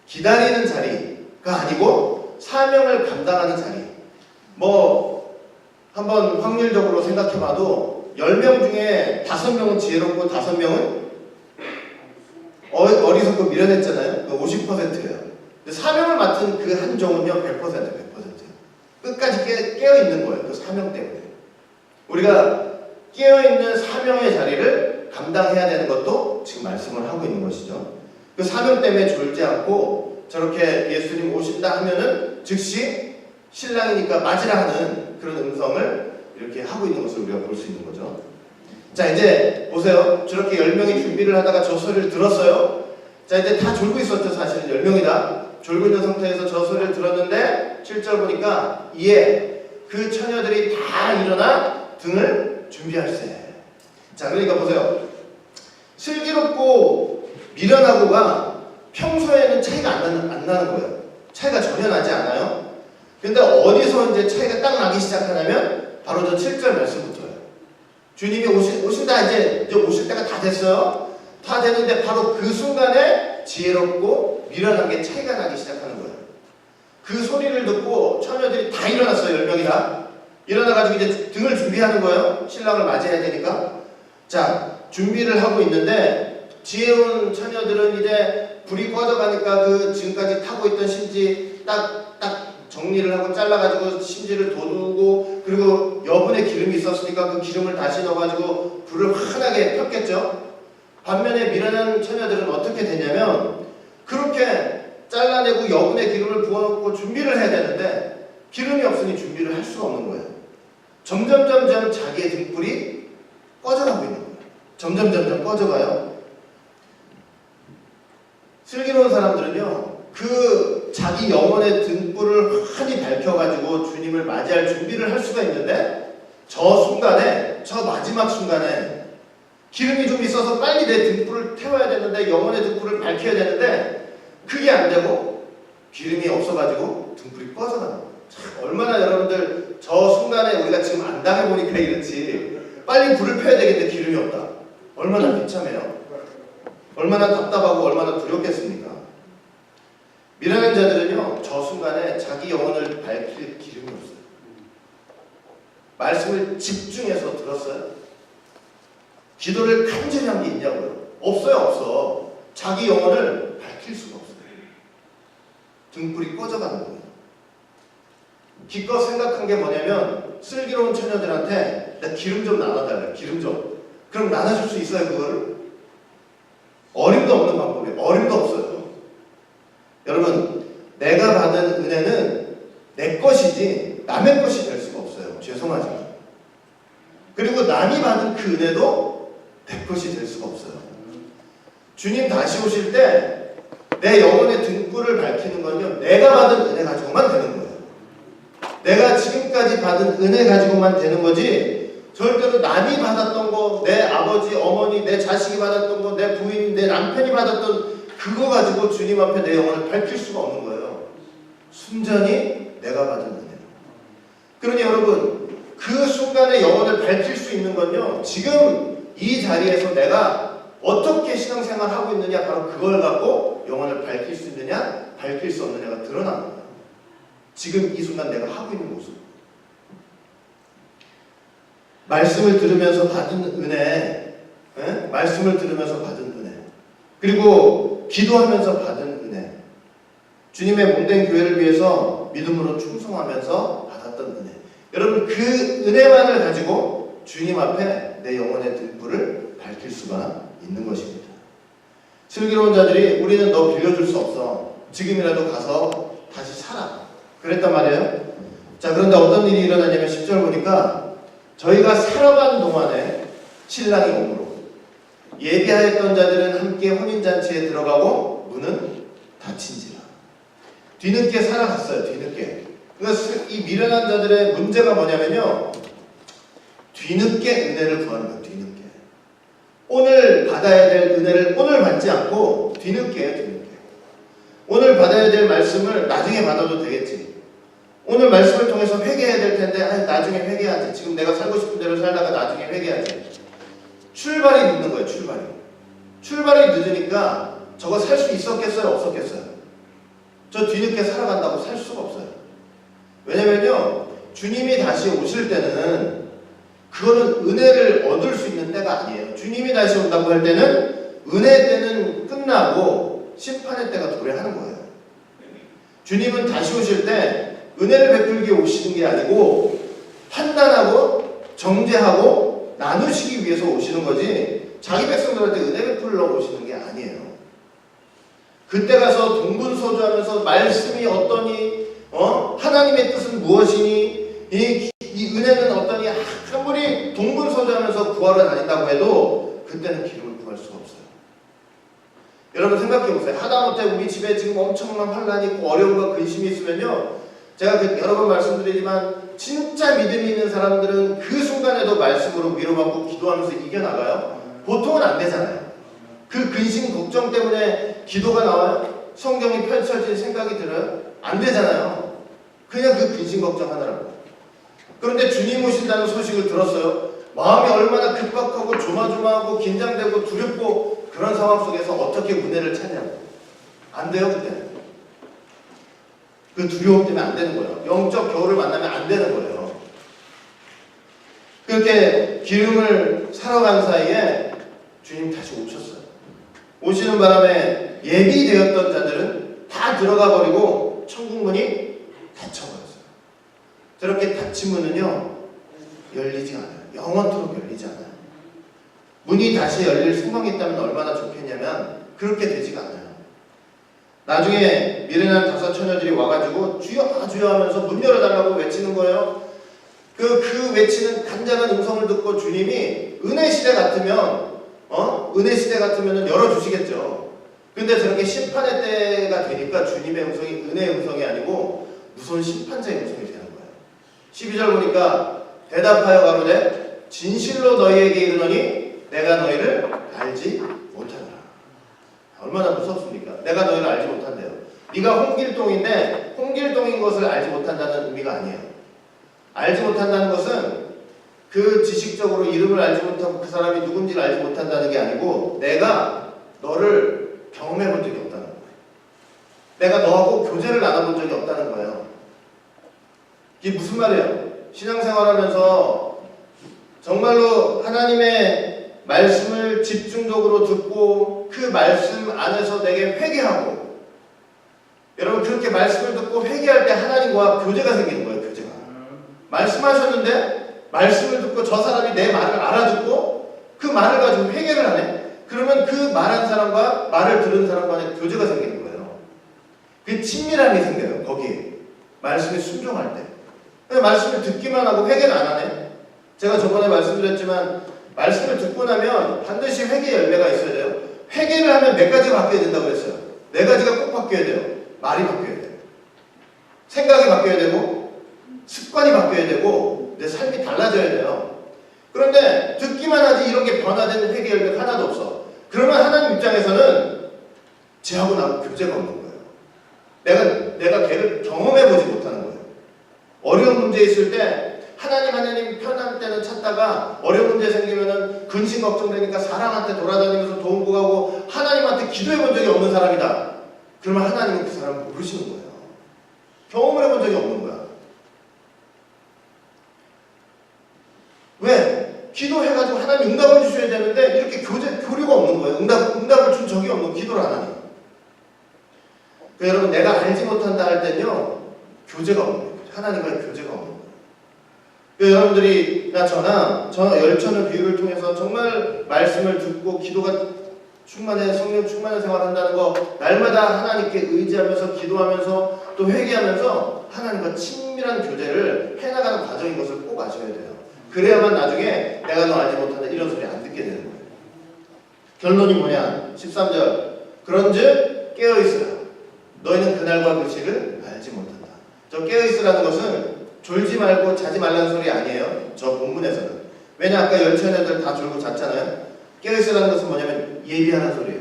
기다리는 자리가 아니고 사명을 감당하는 자리. 한번 확률적으로 생각해봐도 10명 중에 5명은 지혜롭고 5명은 어리석고 미련했잖아요. 50%예요. 사명을 맡은 그 한 종은요 100%예요. 끝까지 깨어있는 거예요. 그 사명 때문에. 우리가 깨어있는 사명의 자리를 감당해야 되는 것도 지금 말씀을 하고 있는 것이죠. 그 사명 때문에 졸지 않고 저렇게 예수님 오신다 하면은 즉시 신랑이니까 맞으라 하는 그런 음성을 이렇게 하고 있는 것을 우리가 볼 수 있는 거죠. 자, 이제 보세요. 저렇게 10명이 준비를 하다가 저 소리를 들었어요. 자, 이제 다 졸고 있었죠. 사실은 10명이다. 졸고 있는 상태에서 저 소리를 들었는데 7절 보니까 이에 그 처녀들이 다 일어나 등을 준비할세. 자, 그러니까 보세요. 슬기롭고 미련하고가 평소에는 차이가 안 나는 거예요. 차이가 전혀 나지 않아요. 근데 어디서 이제 차이가 딱 나기 시작하냐면 바로 저 7절 말씀부터예요. 주님이 오신다. 이제 오실 때가 다 됐어요. 다 됐는데 바로 그 순간에 지혜롭고 미련한 게 차이가 나기 시작하는 거예요. 그 소리를 듣고 처녀들이 다 일어났어요. 10명이 다. 일어나가지고 이제 등을 준비하는 거예요. 신랑을 맞이해야 되니까. 자, 준비를 하고 있는데 지혜로운 처녀들은 이제 불이 꺼져가니까 그 지금까지 타고 있던 심지 딱 정리를 하고 잘라가지고 심지를 돋우고 그리고 여분의 기름이 있었으니까 그 기름을 다시 넣어가지고 불을 환하게 폈겠죠. 반면에 미련한 처녀들은 어떻게 되냐면 그렇게 잘라내고 여분의 기름을 부어놓고 준비를 해야 되는데 기름이 없으니 준비를 할 수가 없는 거예요. 점점 자기의 등불이 꺼져가고 있는 거예요. 점점 꺼져가요. 슬기로운 사람들은요, 그 자기 영혼의 등불을 환히 밝혀가지고 주님을 맞이할 준비를 할 수가 있는데, 저 순간에, 저 마지막 순간에 기름이 좀 있어서 빨리 내 등불을 태워야 되는데, 영혼의 등불을 밝혀야 되는데 그게 안 되고 기름이 없어가지고 등불이 꺼져가는 거예요. 참, 얼마나 여러분들 저 순간에 우리가 지금 안 당해보니까 이렇지, 빨리 불을 펴야 되겠는데 기름이 없다. 얼마나 비참해요. 얼마나 답답하고 얼마나 두렵겠습니까? 미련한 자들은요, 저 순간에 자기 영혼을 밝힐 기름이 없어요. 말씀을 집중해서 들었어요? 기도를 간절히 한 게 있냐고요? 없어요, 없어. 자기 영혼을 밝힐 수가 없어요. 등불이 꺼져가는 거예요. 기껏 생각한 게 뭐냐면, 슬기로운 처녀들한테 나 기름 좀 나눠달래, 기름 좀. 그럼 나눠줄 수 있어요, 그거를? 어림도 없는 방법이에요. 어림도 없어요. 여러분, 내가 받은 은혜는 내 것이지 남의 것이 될 수가 없어요. 죄송하지만. 그리고 남이 받은 그 은혜도 내 것이 될 수가 없어요. 주님 다시 오실 때 내 영혼의 등불을 밝히는 건요, 내가 받은 은혜 가지고만 되는 거예요. 내가 지금까지 받은 은혜 가지고만 되는 거지, 절대로 남이 받았던 거, 내 아버지, 어머니, 내 자식이 받았던 거, 내 부인, 내 남편이 받았던 그거 가지고 주님 앞에 내 영혼을 밝힐 수가 없는 거예요. 순전히 내가 받은 은혜. 그러니 여러분, 그 순간에 영혼을 밝힐 수 있는 건요, 지금 이 자리에서 내가 어떻게 신앙생활을 하고 있느냐, 바로 그걸 갖고 영혼을 밝힐 수 있느냐, 밝힐 수 없느냐가 드러나는 거예요. 지금 이 순간 내가 하고 있는 모습. 말씀을 들으면서 받은 은혜, 말씀을 들으면서 받은 은혜, 그리고 기도하면서 받은 은혜, 주님의 몸된 교회를 위해서 믿음으로 충성하면서 받았던 은혜. 여러분, 그 은혜만을 가지고 주님 앞에 내 영혼의 등불을 밝힐 수가 있는 것입니다. 슬기로운 자들이 우리는 너 빌려줄 수 없어, 지금이라도 가서 다시 살아, 그랬단 말이에요. 자, 그런데 어떤 일이 일어나냐면 10절 보니까 저희가 살아간 동안에 신랑이 오므로 예비하였던 자들은 함께 혼인잔치에 들어가고 문은 닫힌지라. 뒤늦게 살아갔어요. 뒤늦게. 그러니까 이 미련한 자들의 문제가 뭐냐면요, 뒤늦게 은혜를 구하는 거예요. 뒤늦게. 오늘 받아야 될 은혜를 오늘 받지 않고 뒤늦게. 오늘 받아야 될 말씀을 나중에 받아도 되겠지. 오늘 말씀을 통해서 회개해야 될 텐데, 나중에 회개하지. 지금 내가 살고 싶은 대로 살다가 나중에 회개하지. 출발이 늦는 거예요. 출발이 늦으니까 저거 살 수 있었겠어요? 없었겠어요? 저 뒤늦게 살아간다고 살 수가 없어요. 왜냐면요, 주님이 다시 오실 때는 그거는 은혜를 얻을 수 있는 때가 아니에요. 주님이 다시 온다고 할 때는 은혜 때는 끝나고 심판의 때가 도래하는 거예요. 주님은 다시 오실 때 은혜를 베풀기 오시는 게 아니고 판단하고 정죄하고 나누시기 위해서 오시는 거지, 자기 백성들한테 은혜 베풀려고 오시는 게 아니에요. 그때 가서 동분서주하면서 말씀이 어떠니, 하나님의 뜻은 무엇이니, 이 은혜는 어떠니, 아무리 동분서주하면서 구하러 다닌다고 해도 그때는 기름을 구할 수가 없어요. 여러분 생각해보세요. 하다못해 우리 집에 지금 엄청난 환란이 있고 어려움과 근심이 있으면요, 제가 여러 번 말씀드리지만 진짜 믿음이 있는 사람들은 그 순간에도 말씀으로 위로받고 기도하면서 이겨나가요. 보통은 안 되잖아요. 그 근심 걱정 때문에 기도가 나와요? 성경이 펼쳐질 생각이 들어요? 안 되잖아요. 그냥 그 근심 걱정하느라고. 그런데 주님 오신다는 소식을 들었어요. 마음이 얼마나 급박하고 조마조마하고 긴장되고 두렵고 그런 상황 속에서 어떻게 은혜를 찾냐고. 안 돼요, 그때는. 그 두려움 때문에 안 되는 거예요. 영적 겨울을 만나면 안 되는 거예요. 그렇게 기름을 사러 간 사이에 주님 다시 오셨어요. 오시는 바람에 예비되었던 자들은 다 들어가 버리고 천국문이 닫혀버렸어요. 저렇게 닫힌 문은요, 열리지 않아요. 영원토록 열리지 않아요. 문이 다시 열릴 소망이 있다면 얼마나 좋겠냐면 그렇게 되지가 않아요. 나중에 미련한 다섯 처녀들이 와가지고 주여 주여 하면서 문 열어달라고 외치는 거예요. 그 외치는 간절한 음성을 듣고 주님이 은혜 시대 같으면 은혜 시대 같으면 열어주시겠죠. 근데 저렇게 심판의 때가 되니까 주님의 음성이 은혜의 음성이 아니고 무서운 심판자의 음성이 되는 거예요. 12절 보니까 대답하여 가로되 진실로 너희에게 이르노니 내가 너희를 알지 못하노라. 얼마나 무섭습니까? 내가 너희를 알지 못한대요. 네가 홍길동인데 홍길동인 것을 알지 못한다는 의미가 아니에요. 알지 못한다는 것은 그 지식적으로 이름을 알지 못하고 그 사람이 누군지를 알지 못한다는 게 아니고 내가 너를 경험해 본 적이 없다는 거예요. 내가 너하고 교제를 나눠본 적이 없다는 거예요. 이게 무슨 말이에요? 신앙생활하면서 정말로 하나님의 말씀을 집중적으로 듣고 그 말씀 안에서 내게 회개하고, 여러분 그렇게 말씀을 듣고 회개할 때 하나님과 교제가 생기는 거예요. 교제가. 말씀하셨는데 말씀을 듣고 저 사람이 내 말을 알아듣고 그 말을 가지고 회개를 하네? 그러면 그 말한 사람과 말을 들은 사람 간에 교제가 생기는 거예요. 그 친밀함이 생겨요. 거기에 말씀에 순종할 때. 근데 말씀을 듣기만 하고 회개를 안 하네? 제가 저번에 말씀드렸지만 말씀을 듣고 나면 반드시 회개 열매가 있어야 돼요. 회개를 하면 몇 가지가 바뀌어야 된다고 그랬어요. 네 가지가 꼭 바뀌어야 돼요. 말이 바뀌어야 돼요. 생각이 바뀌어야 되고 습관이 바뀌어야 되고 내 삶이 달라져야 돼요. 그런데 듣기만 하지 이런 게 변화된 회개 열매가 하나도 없어. 그러면 하나님 입장에서는 쟤하고 나하고 교제가 없는 거예요. 내가 걔를 경험해보지 못하는 거예요. 어려운 문제 있을 때 하나님 편할 때는 찾다가 어려운 문제 생기면은 근심 걱정되니까 사람한테 돌아다니면서 도움 구하고 하나님한테 기도해 본 적이 없는 사람이다. 그러면 하나님은 그 사람을 모르시는 거예요. 경험을 해본 적이 없는 거야. 왜? 기도해가지고 하나님 응답을 주셔야 되는데 이렇게 교류가 없는 거예요. 응답을 준 적이 없는 기도를 안 하니. 여러분 내가 알지 못한다 할 때는요 교제가 없는 거예요. 하나님과의 교제가 없는 거예요. 여러분들이 저 열천의 비유를 통해서 정말 말씀을 듣고 기도가 성령 충만한 생활한다는 거 날마다 하나님께 의지하면서 기도하면서 또 회개하면서 하나님과 친밀한 교제를 해나가는 과정인 것을 꼭 아셔야 돼요. 그래야만 나중에 내가 너 알지 못한다 이런 소리 안 듣게 되는 거예요. 결론이 뭐냐? 13절 그런즉 깨어있으라 너희는 그날과 그 시를 알지 못한다. 저 깨어있으라는 것은 졸지 말고 자지 말라는 소리 아니에요. 저 본문에서는. 왜냐 아까 열천 애들 다 졸고 잤잖아요. 깨어있으라는 것은 뭐냐면 예비하는 소리예요.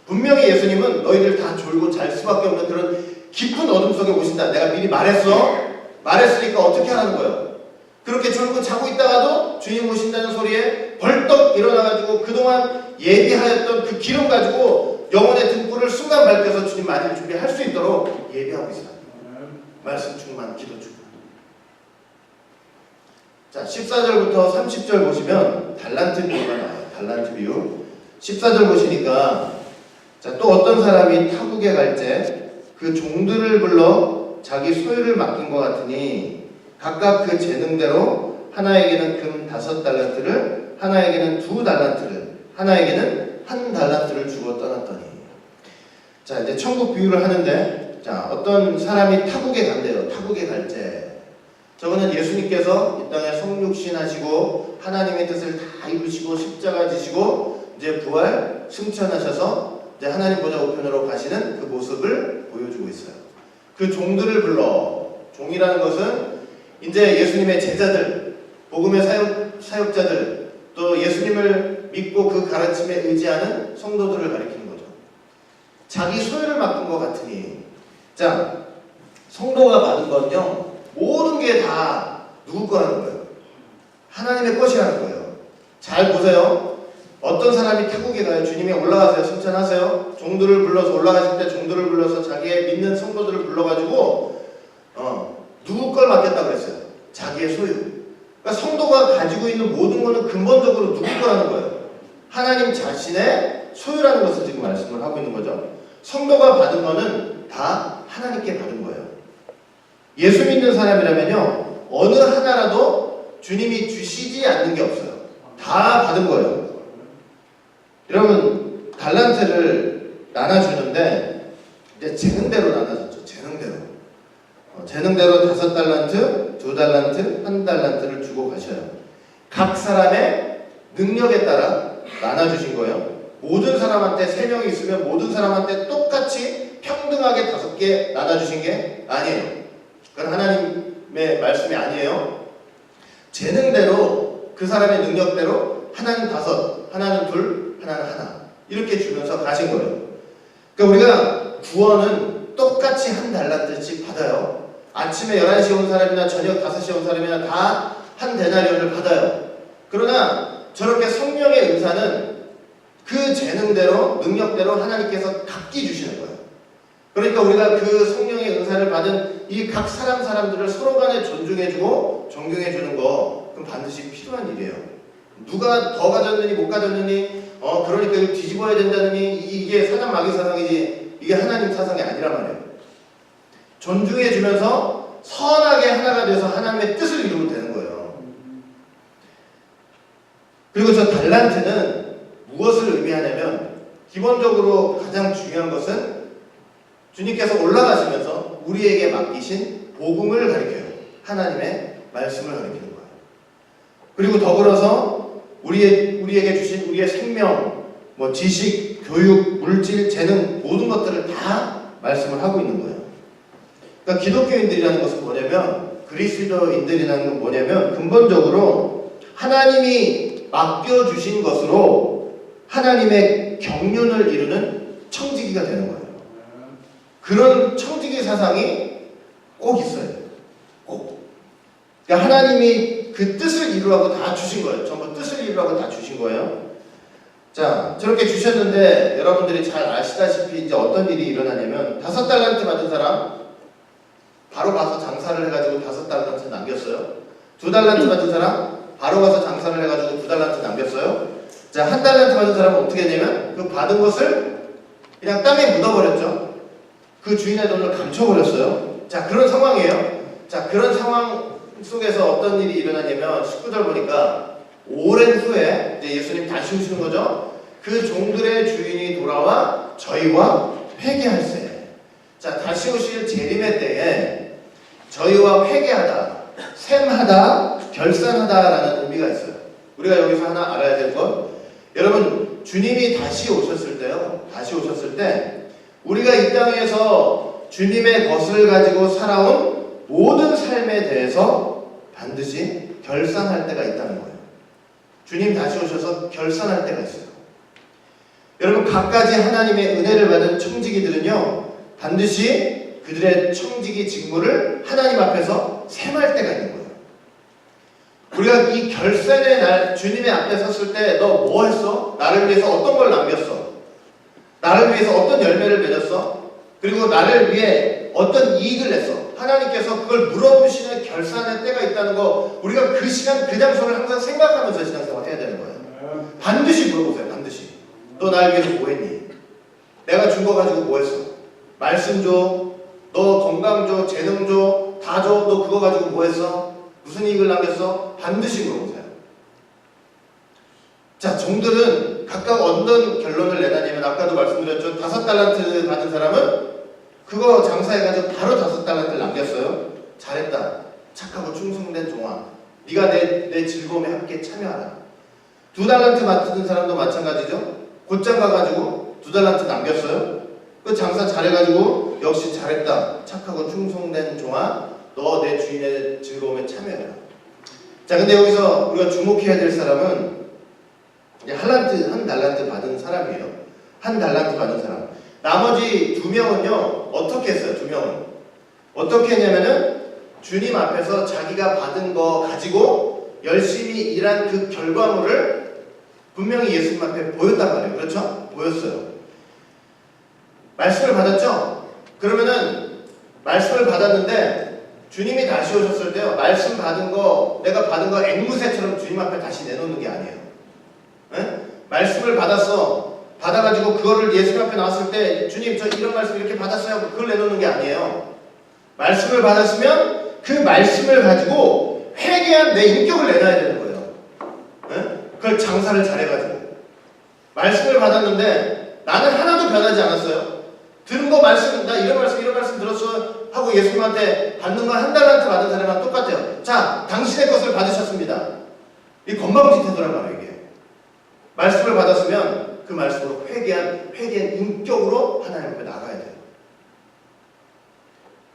분명히 예수님은 너희들 다 졸고 잘 수밖에 없는 그런 깊은 어둠 속에 오신다. 내가 미리 말했으니까 어떻게 하라는 거예요. 그렇게 졸고 자고 있다가도 주님 오신다는 소리에 벌떡 일어나가지고 그동안 예비하였던 그 기름 가지고 영혼의 등불을 순간 밝혀서 주님 맞이를 준비할 수 있도록 예비하고 있어요. 말씀 충만, 기도 충만. 자, 14절부터 30절 보시면 달란트 비유가 나와요. 달란트 비유. 14절 보시니까 자, 또 어떤 사람이 타국에 갈때 그 종들을 불러 자기 소유를 맡긴 것 같으니 각각 그 재능대로 하나에게는 금 5달란트를 하나에게는 2달란트를 하나에게는 1달란트를 주고 떠났더니. 자, 이제 천국 비유를 하는데 자, 어떤 사람이 타국에 간대요. 타국에 갈 때 저거는 예수님께서 이 땅에 성육신 하시고 하나님의 뜻을 다 이루시고 십자가 지시고 이제 부활 승천하셔서 이제 하나님 보좌 우편으로 가시는 그 모습을 보여주고 있어요. 그 종들을 불러. 종이라는 것은 이제 예수님의 제자들, 복음의 사역자들, 또 예수님을 믿고 그 가르침에 의지하는 성도들을 가리키는 거죠. 자기 소유를 맡긴 것 같으니. 자, 성도가 받은 건요 모든 게 다 누구 거라는 거예요? 하나님의 것이라는 거예요. 잘 보세요. 어떤 사람이 타국에 가요. 주님이 올라가세요. 승천하세요. 종들을 불러서 올라가실 때 종들을 불러서 자기의 믿는 성도들을 불러가지고 누구 걸 맡겼다고 그랬어요? 자기의 소유. 그러니까 성도가 가지고 있는 모든 거는 근본적으로 누구 거라는 거예요? 하나님 자신의 소유라는 것을 지금 말씀을 하고 있는 거죠. 성도가 받은 거는 다 하나님께 받은 거예요. 예수 믿는 사람이라면요 어느 하나라도 주님이 주시지 않는 게 없어요. 다 받은 거예요. 여러분 달란트를 나눠주는데 이제 재능대로 나눠줬죠. 재능대로. 재능대로 5달란트, 2달란트, 1달란트를 주고 가셔요. 각 사람의 능력에 따라 나눠주신 거예요. 모든 사람한테 3명이 있으면 모든 사람한테 똑같이 평등하게 5개 나눠주신 게 아니에요. 그건 하나님의 말씀이 아니에요. 재능대로 그 사람의 능력대로 하나는 5, 하나는 2, 하나는 1 이렇게 주면서 가신 거예요. 그러니까 우리가 구원은 똑같이 1달란트씩 받아요. 아침에 11시에 온 사람이나 저녁 5시에 온 사람이나 다 1데나리온을 받아요. 그러나 저렇게 성령의 은사는 그 재능대로 능력대로 하나님께서 각기 주시는 거예요. 그러니까 우리가 그 성령의 은사를 받은 이 각 사람들을 서로 간에 존중해주고 존경해주는 거 그건 반드시 필요한 일이에요. 누가 더 가졌느니 못 가졌느니 그러니까 이거 뒤집어야 된다느니 이게 사장 마귀 사상이지 이게 하나님 사상이 아니란 말이에요. 존중해주면서 선하게 하나가 돼서 하나님의 뜻을 이루면 되는 거예요. 그리고 저 달란트는 무엇을 의미하냐면 기본적으로 가장 중요한 것은 주님께서 올라가시면서 우리에게 맡기신 복음을 가리켜요. 하나님의 말씀을 가리키는 거예요. 그리고 더불어서 우리에게 주신 우리의 생명, 지식, 교육, 물질, 재능 모든 것들을 다 말씀을 하고 있는 거예요. 그러니까 기독교인들이라는 것은 뭐냐면 그리스도인들이라는 건 뭐냐면 근본적으로 하나님이 맡겨주신 것으로 하나님의 경륜을 이루는 청지기가 되는 거예요. 그런 청지기 사상이 꼭 있어야 돼요. 꼭. 그러니까 하나님이 그 뜻을 이루라고 다 주신 거예요. 전부 뜻을 이루라고 다 주신 거예요. 자, 저렇게 주셨는데 여러분들이 잘 아시다시피 이제 어떤 일이 일어나냐면 5달란트 받은 사람 바로 가서 장사를 해가지고 5달란트 남겼어요. 2달란트 받은 사람 바로 가서 장사를 해가지고 2달란트 남겼어요. 자, 1달란트 받은 사람은 어떻게 했냐면 그 받은 것을 그냥 땅에 묻어버렸죠. 그 주인의 돈을 감춰버렸어요. 자, 그런 상황이에요. 자, 그런 상황 속에서 어떤 일이 일어나냐면 19절 보니까 오랜 후에 이제 예수님 다시 오시는 거죠. 그 종들의 주인이 돌아와 저희와 회개할세. 자, 다시 오실 재림의 때에 저희와 회개하다, 셈하다, 결산하다라는 의미가 있어요. 우리가 여기서 하나 알아야 될 것, 여러분 주님이 다시 오셨을 때요. 다시 오셨을 때 우리가 이 땅에서 주님의 것을 가지고 살아온 모든 삶에 대해서 반드시 결산할 때가 있다는 거예요. 주님 다시 오셔서 결산할 때가 있어요. 여러분 각가지 하나님의 은혜를 받은 청지기들은요 반드시 그들의 청지기 직무를 하나님 앞에서 셈할 때가 있는 거예요. 우리가 이 결산의 날 주님의 앞에 섰을 때 너 뭐 했어? 나를 위해서 어떤 걸 남겼어? 나를 위해서 어떤 열매를 맺었어? 그리고 나를 위해 어떤 이익을 냈어? 하나님께서 그걸 물어보시는 결산의 때가 있다는 거 우리가 그 시간 그 장소를 항상 생각하면서 신앙생활 해야 되는 거예요. 반드시 물어보세요. 반드시. 너 나를 위해서 뭐 했니? 내가 준 거 가지고 뭐 했어? 말씀 줘. 너 건강 줘. 재능 줘. 다 줘. 너 그거 가지고 뭐 했어? 무슨 이익을 남겼어? 반드시 물어보세요. 자, 종들은 각각 어떤 결론을 내다냐면 아까도 말씀드렸죠. 5달란트 받은 사람은 그거 장사해가지고 바로 5달란트를 남겼어요. 잘했다. 착하고 충성된 종아. 네가 내 즐거움에 함께 참여하라. 2달란트 받은 사람도 마찬가지죠. 곧장 가가지고 2달란트 남겼어요. 그 장사 잘해가지고 역시 잘했다. 착하고 충성된 종아. 너 내 주인의 즐거움에 참여해라. 자, 근데 여기서 우리가 주목해야 될 사람은 한 달란트 받은 사람이에요. 1달란트 받은 사람. 나머지 2명은요 어떻게 했어요? 2명은 어떻게 했냐면은 주님 앞에서 자기가 받은 거 가지고 열심히 일한 그 결과물을 분명히 예수님 앞에 보였단 말이에요. 그렇죠? 보였어요. 말씀을 받았죠? 그러면은 말씀을 받았는데 주님이 다시 오셨을 때요 말씀 받은 거 내가 받은 거 앵무새처럼 주님 앞에 다시 내놓는 게 아니에요. 네? 말씀을 받아가지고 그거를 예수님 앞에 나왔을 때 주님 저 이런 말씀 이렇게 받았어요. 그걸 내놓는 게 아니에요. 말씀을 받았으면 그 말씀을 가지고 회개한 내 인격을 내놔야 되는 거예요. 네? 그걸 장사를 잘해가지고 말씀을 받았는데 나는 하나도 변하지 않았어요. 들은 거 말씀 나 이런 말씀 들었어. 하고 예수님한테 받는 건 한 달란트 받은 사람이랑 똑같아요. 자, 당신의 것을 받으셨습니다. 이 건방진 태도란 말이에요. 이게 말씀을 받았으면 그 말씀으로 회개한 인격으로 하나님 앞에 나가야 돼요.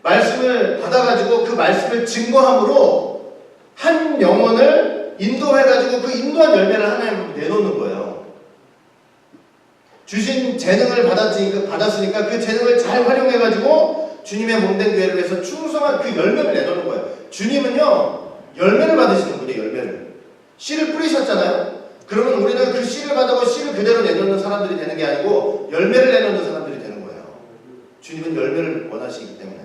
말씀을 받아가지고 그 말씀을 증거함으로 한 영혼을 인도해가지고 그 인도한 열매를 하나님 앞에 내놓는 거예요. 주신 재능을 받았으니까 그 재능을 잘 활용해가지고 주님의 몸된 교회를 위해서 충성한 그 열매를 내놓는 거예요. 주님은요, 열매를 받으시는 분이에요. 열매를. 씨를 뿌리셨잖아요. 그러면 우리는 그 씨를 받고 씨를 그대로 내놓는 사람들이 되는 게 아니고 열매를 내놓는 사람들이 되는 거예요. 주님은 열매를 원하시기 때문에.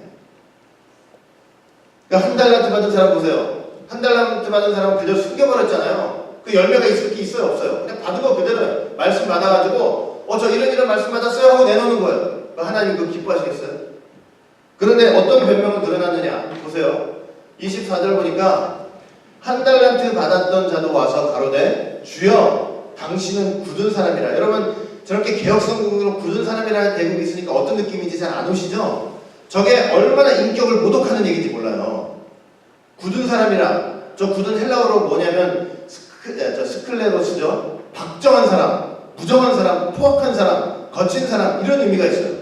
그러니까 한 달란트 받은 사람 보세요. 한 달란트 받은 사람은 그대로 숨겨버렸잖아요. 그 열매가 있을 게 있어요? 없어요? 그냥 받은 거 그대로 말씀 받아가지고 저 이런 말씀 받았어요 하고 내놓는 거예요. 하나님 그거 기뻐하시겠어요? 그런데 어떤 변명을 드러났느냐 보세요. 24절 보니까 한 달란트 받았던 자도 와서 가로되 주여 당신은 굳은 사람이라. 여러분 저렇게 개혁성경으로 굳은 사람이라는 대국이 있으니까 어떤 느낌인지 잘 안 오시죠? 저게 얼마나 인격을 모독하는 얘기인지 몰라요. 굳은 사람이라. 저 굳은 헬라어로 뭐냐면 스클레로스죠. 박정한 사람, 무정한 사람, 포악한 사람, 거친 사람, 이런 의미가 있어요.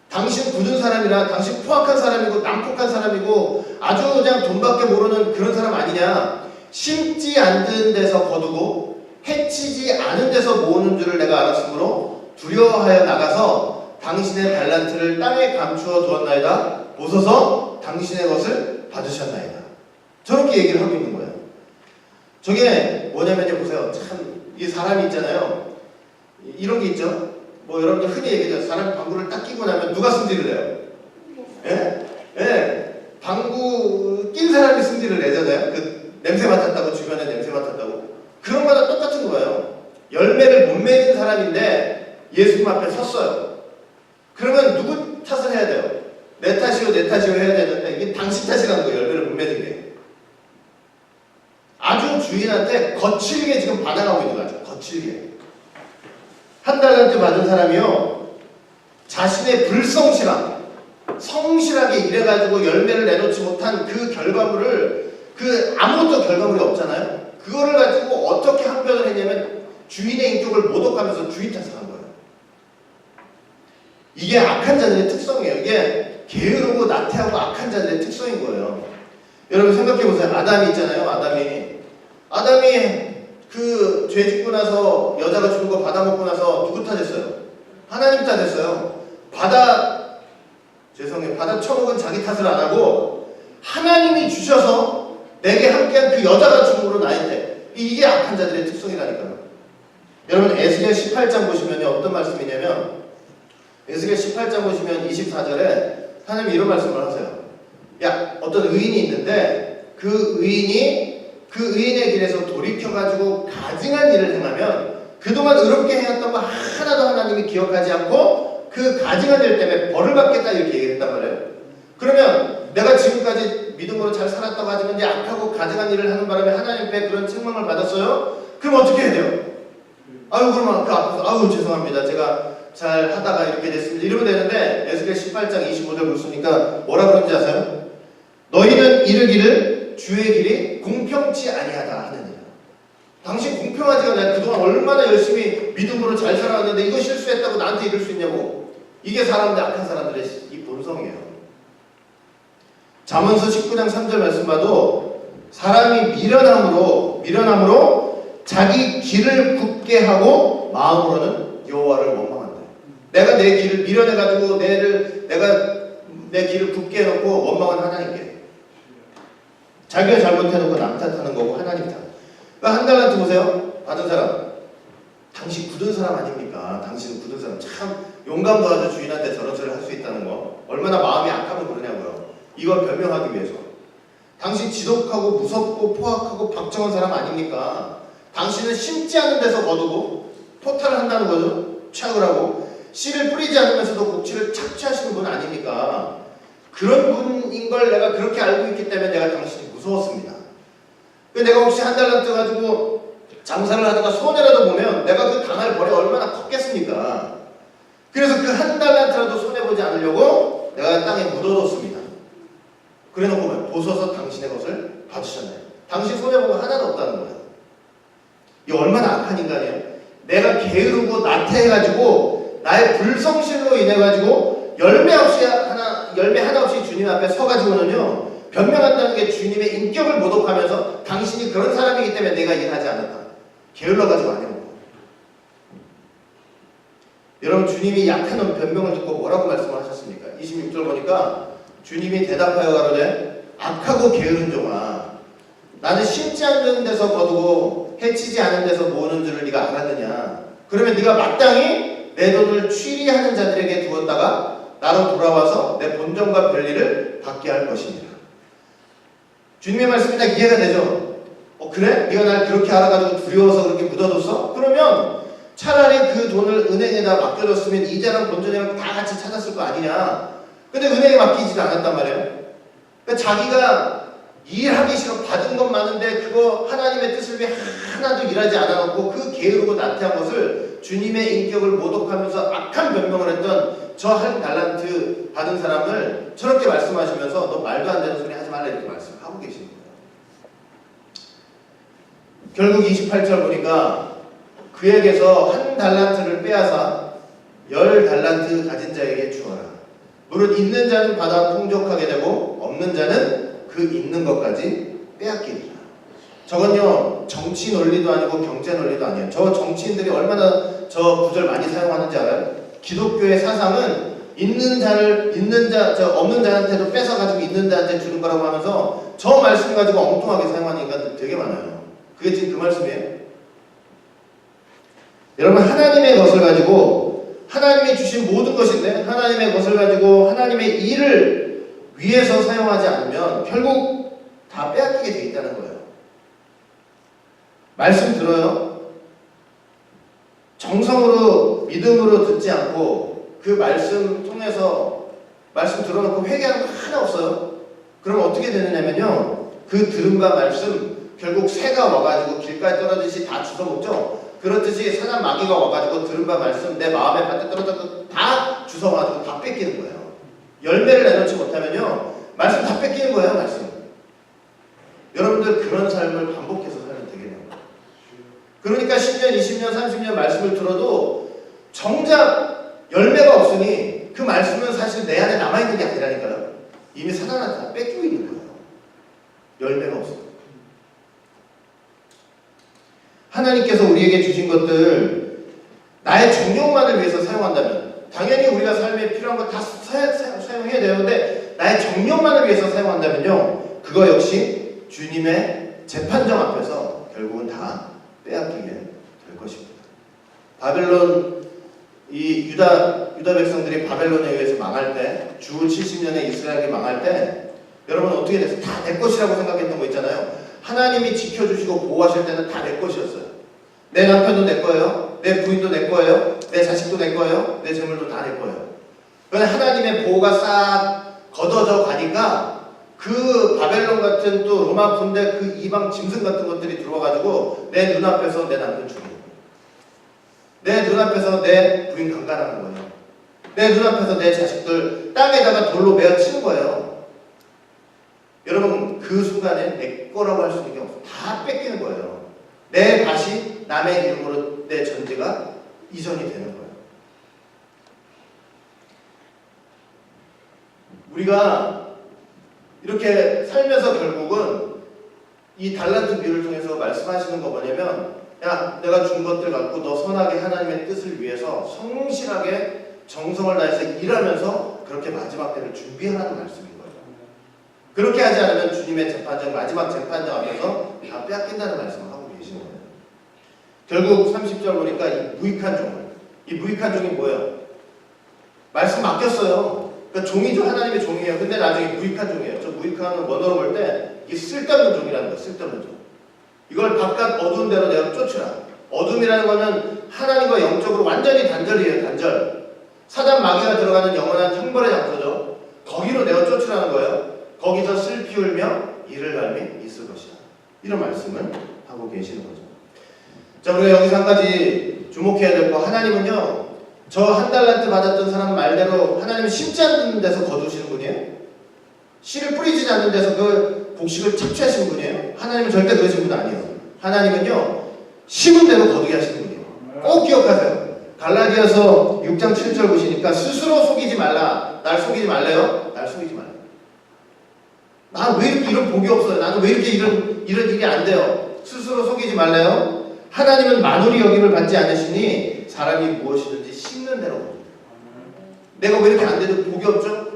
당신 굳은 사람이라, 당신 포악한 사람이고 난폭한 사람이고 아주 그냥 돈밖에 모르는 그런 사람 아니냐. 심지 않는 데서 거두고 해치지 않은 데서 모으는 줄을 내가 알았으므로 두려워하여 나가서 당신의 달란트를 땅에 감추어 두었나이다. 보소서 당신의 것을 받으셨나이다. 저렇게 얘기를 하고 있는 거예요. 저게 뭐냐면요, 보세요. 참 이 사람이 있잖아요. 이런 게 있죠. 뭐 여러분들 흔히 얘기하죠. 사람이 방구를 딱 끼고 나면 누가 승질을 내요? 예? 예. 방구 낀 사람이 승질을 내잖아요. 그 냄새 맡았다고, 주변에 냄새 맡았다고. 그런 거랑 똑같은 거예요. 열매를 못 맺은 사람인데 예수님 앞에 섰어요. 그러면 누구 탓을 해야 돼요? 내 탓이요 해야 되는데 이게 당신 탓이라는 거예요. 열매를 못 맺은 게. 아주 주인한테 거칠게 지금 반항하고 있는 거죠. 거칠게. 한 달란트 받은 사람이요, 자신의 불성실함, 성실하게 일해가지고 열매를 내놓지 못한 그 결과물을, 아무것도 결과물이 없잖아요. 그거를 가지고 어떻게 항변을 했냐면 주인의 인격을 모독하면서 주인 탓을 한 거예요. 이게 악한 자들의 특성이에요. 이게 게으르고 나태하고 악한 자들의 특성인 거예요. 여러분 생각해보세요. 아담이 있잖아요. 아담이 그 죄 짓고 나서 여자가 주는 거 받아먹고 나서 누구 탓했어요? 하나님 탓했어요. 받아 처먹은 자기 탓을 안 하고 하나님이 주셔서 내게 함께한 그 여자가 줌으로 나한테. 이게 악한 자들의 특성이라니까요. 여러분 에스겔 18장 보시면요, 어떤 말씀이냐면 에스겔 18장 보시면 24절에 하나님이 이런 말씀을 하세요. 야, 어떤 의인이 있는데 그 의인의 길에서 돌이켜가지고 가증한 일을 행하면 그동안 의롭게 해왔던 거 하나도 하나님이 기억하지 않고 그 가증한 일 때문에 벌을 받겠다 이렇게 얘기를 했단 말이에요. 그러면 내가 지금까지 믿음으로 잘 살았다고 하지만 이제 악하고 가증한 일을 하는 바람에 하나님 앞에 그런 책망을 받았어요? 그럼 어떻게 해야 돼요? 그러면 그 앞에서 죄송합니다. 제가 잘 하다가 이렇게 됐습니다. 이러면 되는데 에스겔 18장 25절 보시니까 뭐라 그런지 아세요? 너희는 이르기를 주의 길이 공평치 아니하다 하느니라. 당신 공평하지가 않아요. 그동안 얼마나 열심히 믿음으로 잘 살아왔는데 이거 실수했다고 나한테 이럴 수 있냐고. 이게 악한 사람들의 이 본성이에요. 잠언서 19장 3절 말씀 봐도 사람이 미련함으로 자기 길을 굽게 하고 마음으로는 여호와를 원망한다. 내가 내 길을 미련해가지고 내가 내 길을 굽게 해놓고 원망은 하나님께. 자기가 잘못해놓고 남 탓하는 거고 하나님 탓. 그러니까 한 달란트 보세요. 받은 사람. 당신 굳은 사람 아닙니까? 당신은 굳은 사람. 참 용감도 하죠. 주인한테 저런 소리를 할 수 있다는 거. 얼마나 마음이 악하면 그러냐고요. 이걸 변명하기 위해서. 당신 지독하고 무섭고 포악하고 박정한 사람 아닙니까? 당신은 심지 않은 데서 거두고 포탈을 한다는 거죠. 착을 하고. 씨를 뿌리지 않으면서도 곡치를 착취하시는 분 아닙니까? 그런 분인 걸 내가 그렇게 알고 있기 때문에 내가 당신이 무서웠습니다. 내가 혹시 한 달란트 가지고 장사를 하다가 손해라도 보면 내가 그 당할 벌이 얼마나 컸겠습니까? 그래서 그 한 달란트라도 손해보지 않으려고 내가 땅에 묻어뒀습니다. 그래놓고 보소서 당신의 것을 받으셨나요? 당신 손에 보면 하나도 없다는 거예요. 이 얼마나 악한 인간이에요. 내가 게으르고 나태해가지고 나의 불성실로 인해가지고 열매 하나 없이 주님 앞에 서가지고는요 변명한다는 게 주님의 인격을 모독하면서 당신이 그런 사람이기 때문에 내가 일하지 않았다. 게을러가지고 안 해먹고. 여러분 주님이 약한 변명을 듣고 뭐라고 말씀을 하셨습니까? 26절 보니까 주님이 대답하여 가로되 악하고 게으른 종아 나는 심지 않는 데서 거두고 해치지 않은 데서 모으는 줄을 네가 알았느냐. 그러면 네가 마땅히 내 돈을 취리하는 자들에게 두었다가 나로 돌아와서 내 본전과 별일을 받게 할 것이니라. 주님의 말씀이 다 이해가 되죠? 그래? 네가 날 그렇게 알아가지고 두려워서 그렇게 묻어뒀어? 그러면 차라리 그 돈을 은행에다 맡겨뒀으면 이자랑 본전이랑 다 같이 찾았을 거 아니냐. 근데 은행에 맡기지도 않았단 말이에요. 그러니까 자기가 일하기 싫어 받은 것 많은데 그거 하나님의 뜻을 위해 하나도 일하지 않아놓고 그 게으르고 나태한 것을 주님의 인격을 모독하면서 악한 변명을 했던 저 한 달란트 받은 사람을 저렇게 말씀하시면서 너 말도 안 되는 소리 하지 말라 이렇게 말씀하고 계시는 거예요. 결국 28절 보니까 그에게서 한 달란트를 빼앗아 10달란트 가진 자에게 주어라. 무릇 있는 자는 받아 풍족하게 되고 없는 자는 그 있는 것까지 빼앗기리라. 저건요 정치 논리도 아니고 경제 논리도 아니에요. 저 정치인들이 얼마나 저 구절 많이 사용하는지 알아요? 기독교의 사상은 없는 자한테도 뺏어가지고 있는 자한테 주는 거라고 하면서 저 말씀 가지고 엉뚱하게 사용하는 인간들 되게 많아요. 그게 지금 그 말씀이에요. 여러분 하나님의 것을 가지고 하나님이 주신 모든 것인데 하나님의 것을 가지고 하나님의 일을 위해서 사용하지 않으면 결국 다 빼앗기게 돼 있다는 거예요. 말씀 들어요? 정성으로 믿음으로 듣지 않고 그 말씀 통해서 말씀 들어놓고 회개하는 거 하나 없어요. 그럼 어떻게 되느냐면요 그 들음과 말씀 결국 새가 와가지고 길가에 떨어지듯이 다 주워먹죠. 그렇듯이 사단 마귀가 와가지고 들음과 말씀 내 마음에 반대 떨어져서 다 주워가지고 다 뺏기는 거예요. 열매를 내놓지 못하면요 말씀 다 뺏기는 거예요. 말씀. 여러분들 그런 삶을 반복해서 살면 되겠네요. 그러니까 10년, 20년, 30년 말씀을 들어도 정작 열매가 없으니 그 말씀은 사실 내 안에 남아있는 게 아니라니까요. 이미 사단한테 다 뺏기고 있는 거예요. 열매가 없어요. 하나님께서 우리에게 주신 것들 나의 정욕만을 위해서 사용한다면 당연히 우리가 삶에 필요한 거 다 사용해야 되는데 나의 정욕만을 위해서 사용한다면요 그거 역시 주님의 재판정 앞에서 결국은 다 빼앗기게 될 것입니다. 바벨론 이 유다 백성들이 바벨론에 의해서 망할 때 주 70년에 이스라엘이 망할 때 여러분 어떻게 됐어요? 다 내 것이라고 생각했던 거 있잖아요. 하나님이 지켜주시고 보호하실 때는 다 내 것이었어요. 내 남편도 내 거예요. 내 부인도 내 거예요. 내 자식도 내 거예요. 내 재물도 다 내 거예요. 그런데 하나님의 보호가 싹 걷어져 가니까 그 바벨론 같은 또 로마 군대 그 이방 짐승 같은 것들이 들어와가지고 내 눈앞에서 내 남편 죽이는 거예요. 내 눈앞에서 내 부인 강간하는 거예요. 내 눈앞에서 내 자식들 땅에다가 돌로 메어 치는 거예요. 여러분 그 순간에 내 거라고 할 수 있는 게 없어요. 다 뺏기는 거예요. 내 밭이 남의 이름으로 내 전제가 이전이 되는 거예요. 우리가 이렇게 살면서 결국은 이 달란트 비유를 통해서 말씀하시는 거 뭐냐면 야 내가 준 것들 갖고 너 선하게 하나님의 뜻을 위해서 성실하게 정성을 다해서 일하면서 그렇게 마지막 때를 준비하라는 말씀인 거예요. 그렇게 하지 않으면 주님의 재판정 마지막 재판정 앞에서 다 빼앗긴다는 말씀을 하고 계시는 거예요. 결국 30절 보니까 이 무익한 종을 이 무익한 종이 뭐예요? 말씀 맡겼어요. 그러니까 종이죠. 하나님의 종이에요. 근데 나중에 무익한 종이에요. 저 무익한 원어로 볼 때 이 쓸데없는 종이라는 거예요. 쓸데없는 종. 이걸 바깥 어두운 데로 내가 쫓으라. 어둠이라는 거는 하나님과 영적으로 완전히 단절이에요. 단절. 사단 마귀가 들어가는 영원한 형벌의 장소죠. 거기로 내가 쫓으라는 거예요. 거기서 슬피 울며 이를 갈미 있을 것이다. 이런 말씀을 하고 계시는 거죠. 자, 우리가 여기서 한 가지 주목해야 될 거 하나님은요 저 한 달란트 받았던 사람 말대로 하나님은 심지 않는 데서 거두시는 분이에요? 씨를 뿌리지 않는 데서 그 곡식을 착취하시는 분이에요? 하나님은 절대 그러신 분 아니에요. 하나님은요, 심은 대로 거두게 하시는 분이에요. 꼭 기억하세요. 갈라디아서 6장 7절 보시니까 스스로 속이지 말라. 날 속이지 말래요? 날 속이지 말라. 난 왜 이렇게 이런 복이 없어요? 나는 왜 이렇게 이런 일이 안 돼요? 스스로 속이지 말래요? 하나님은 만울이 여김을 받지 않으시니 사람이 무엇이든지 심는 대로 봅니다. 내가 왜 이렇게 안 돼도 복이 없죠?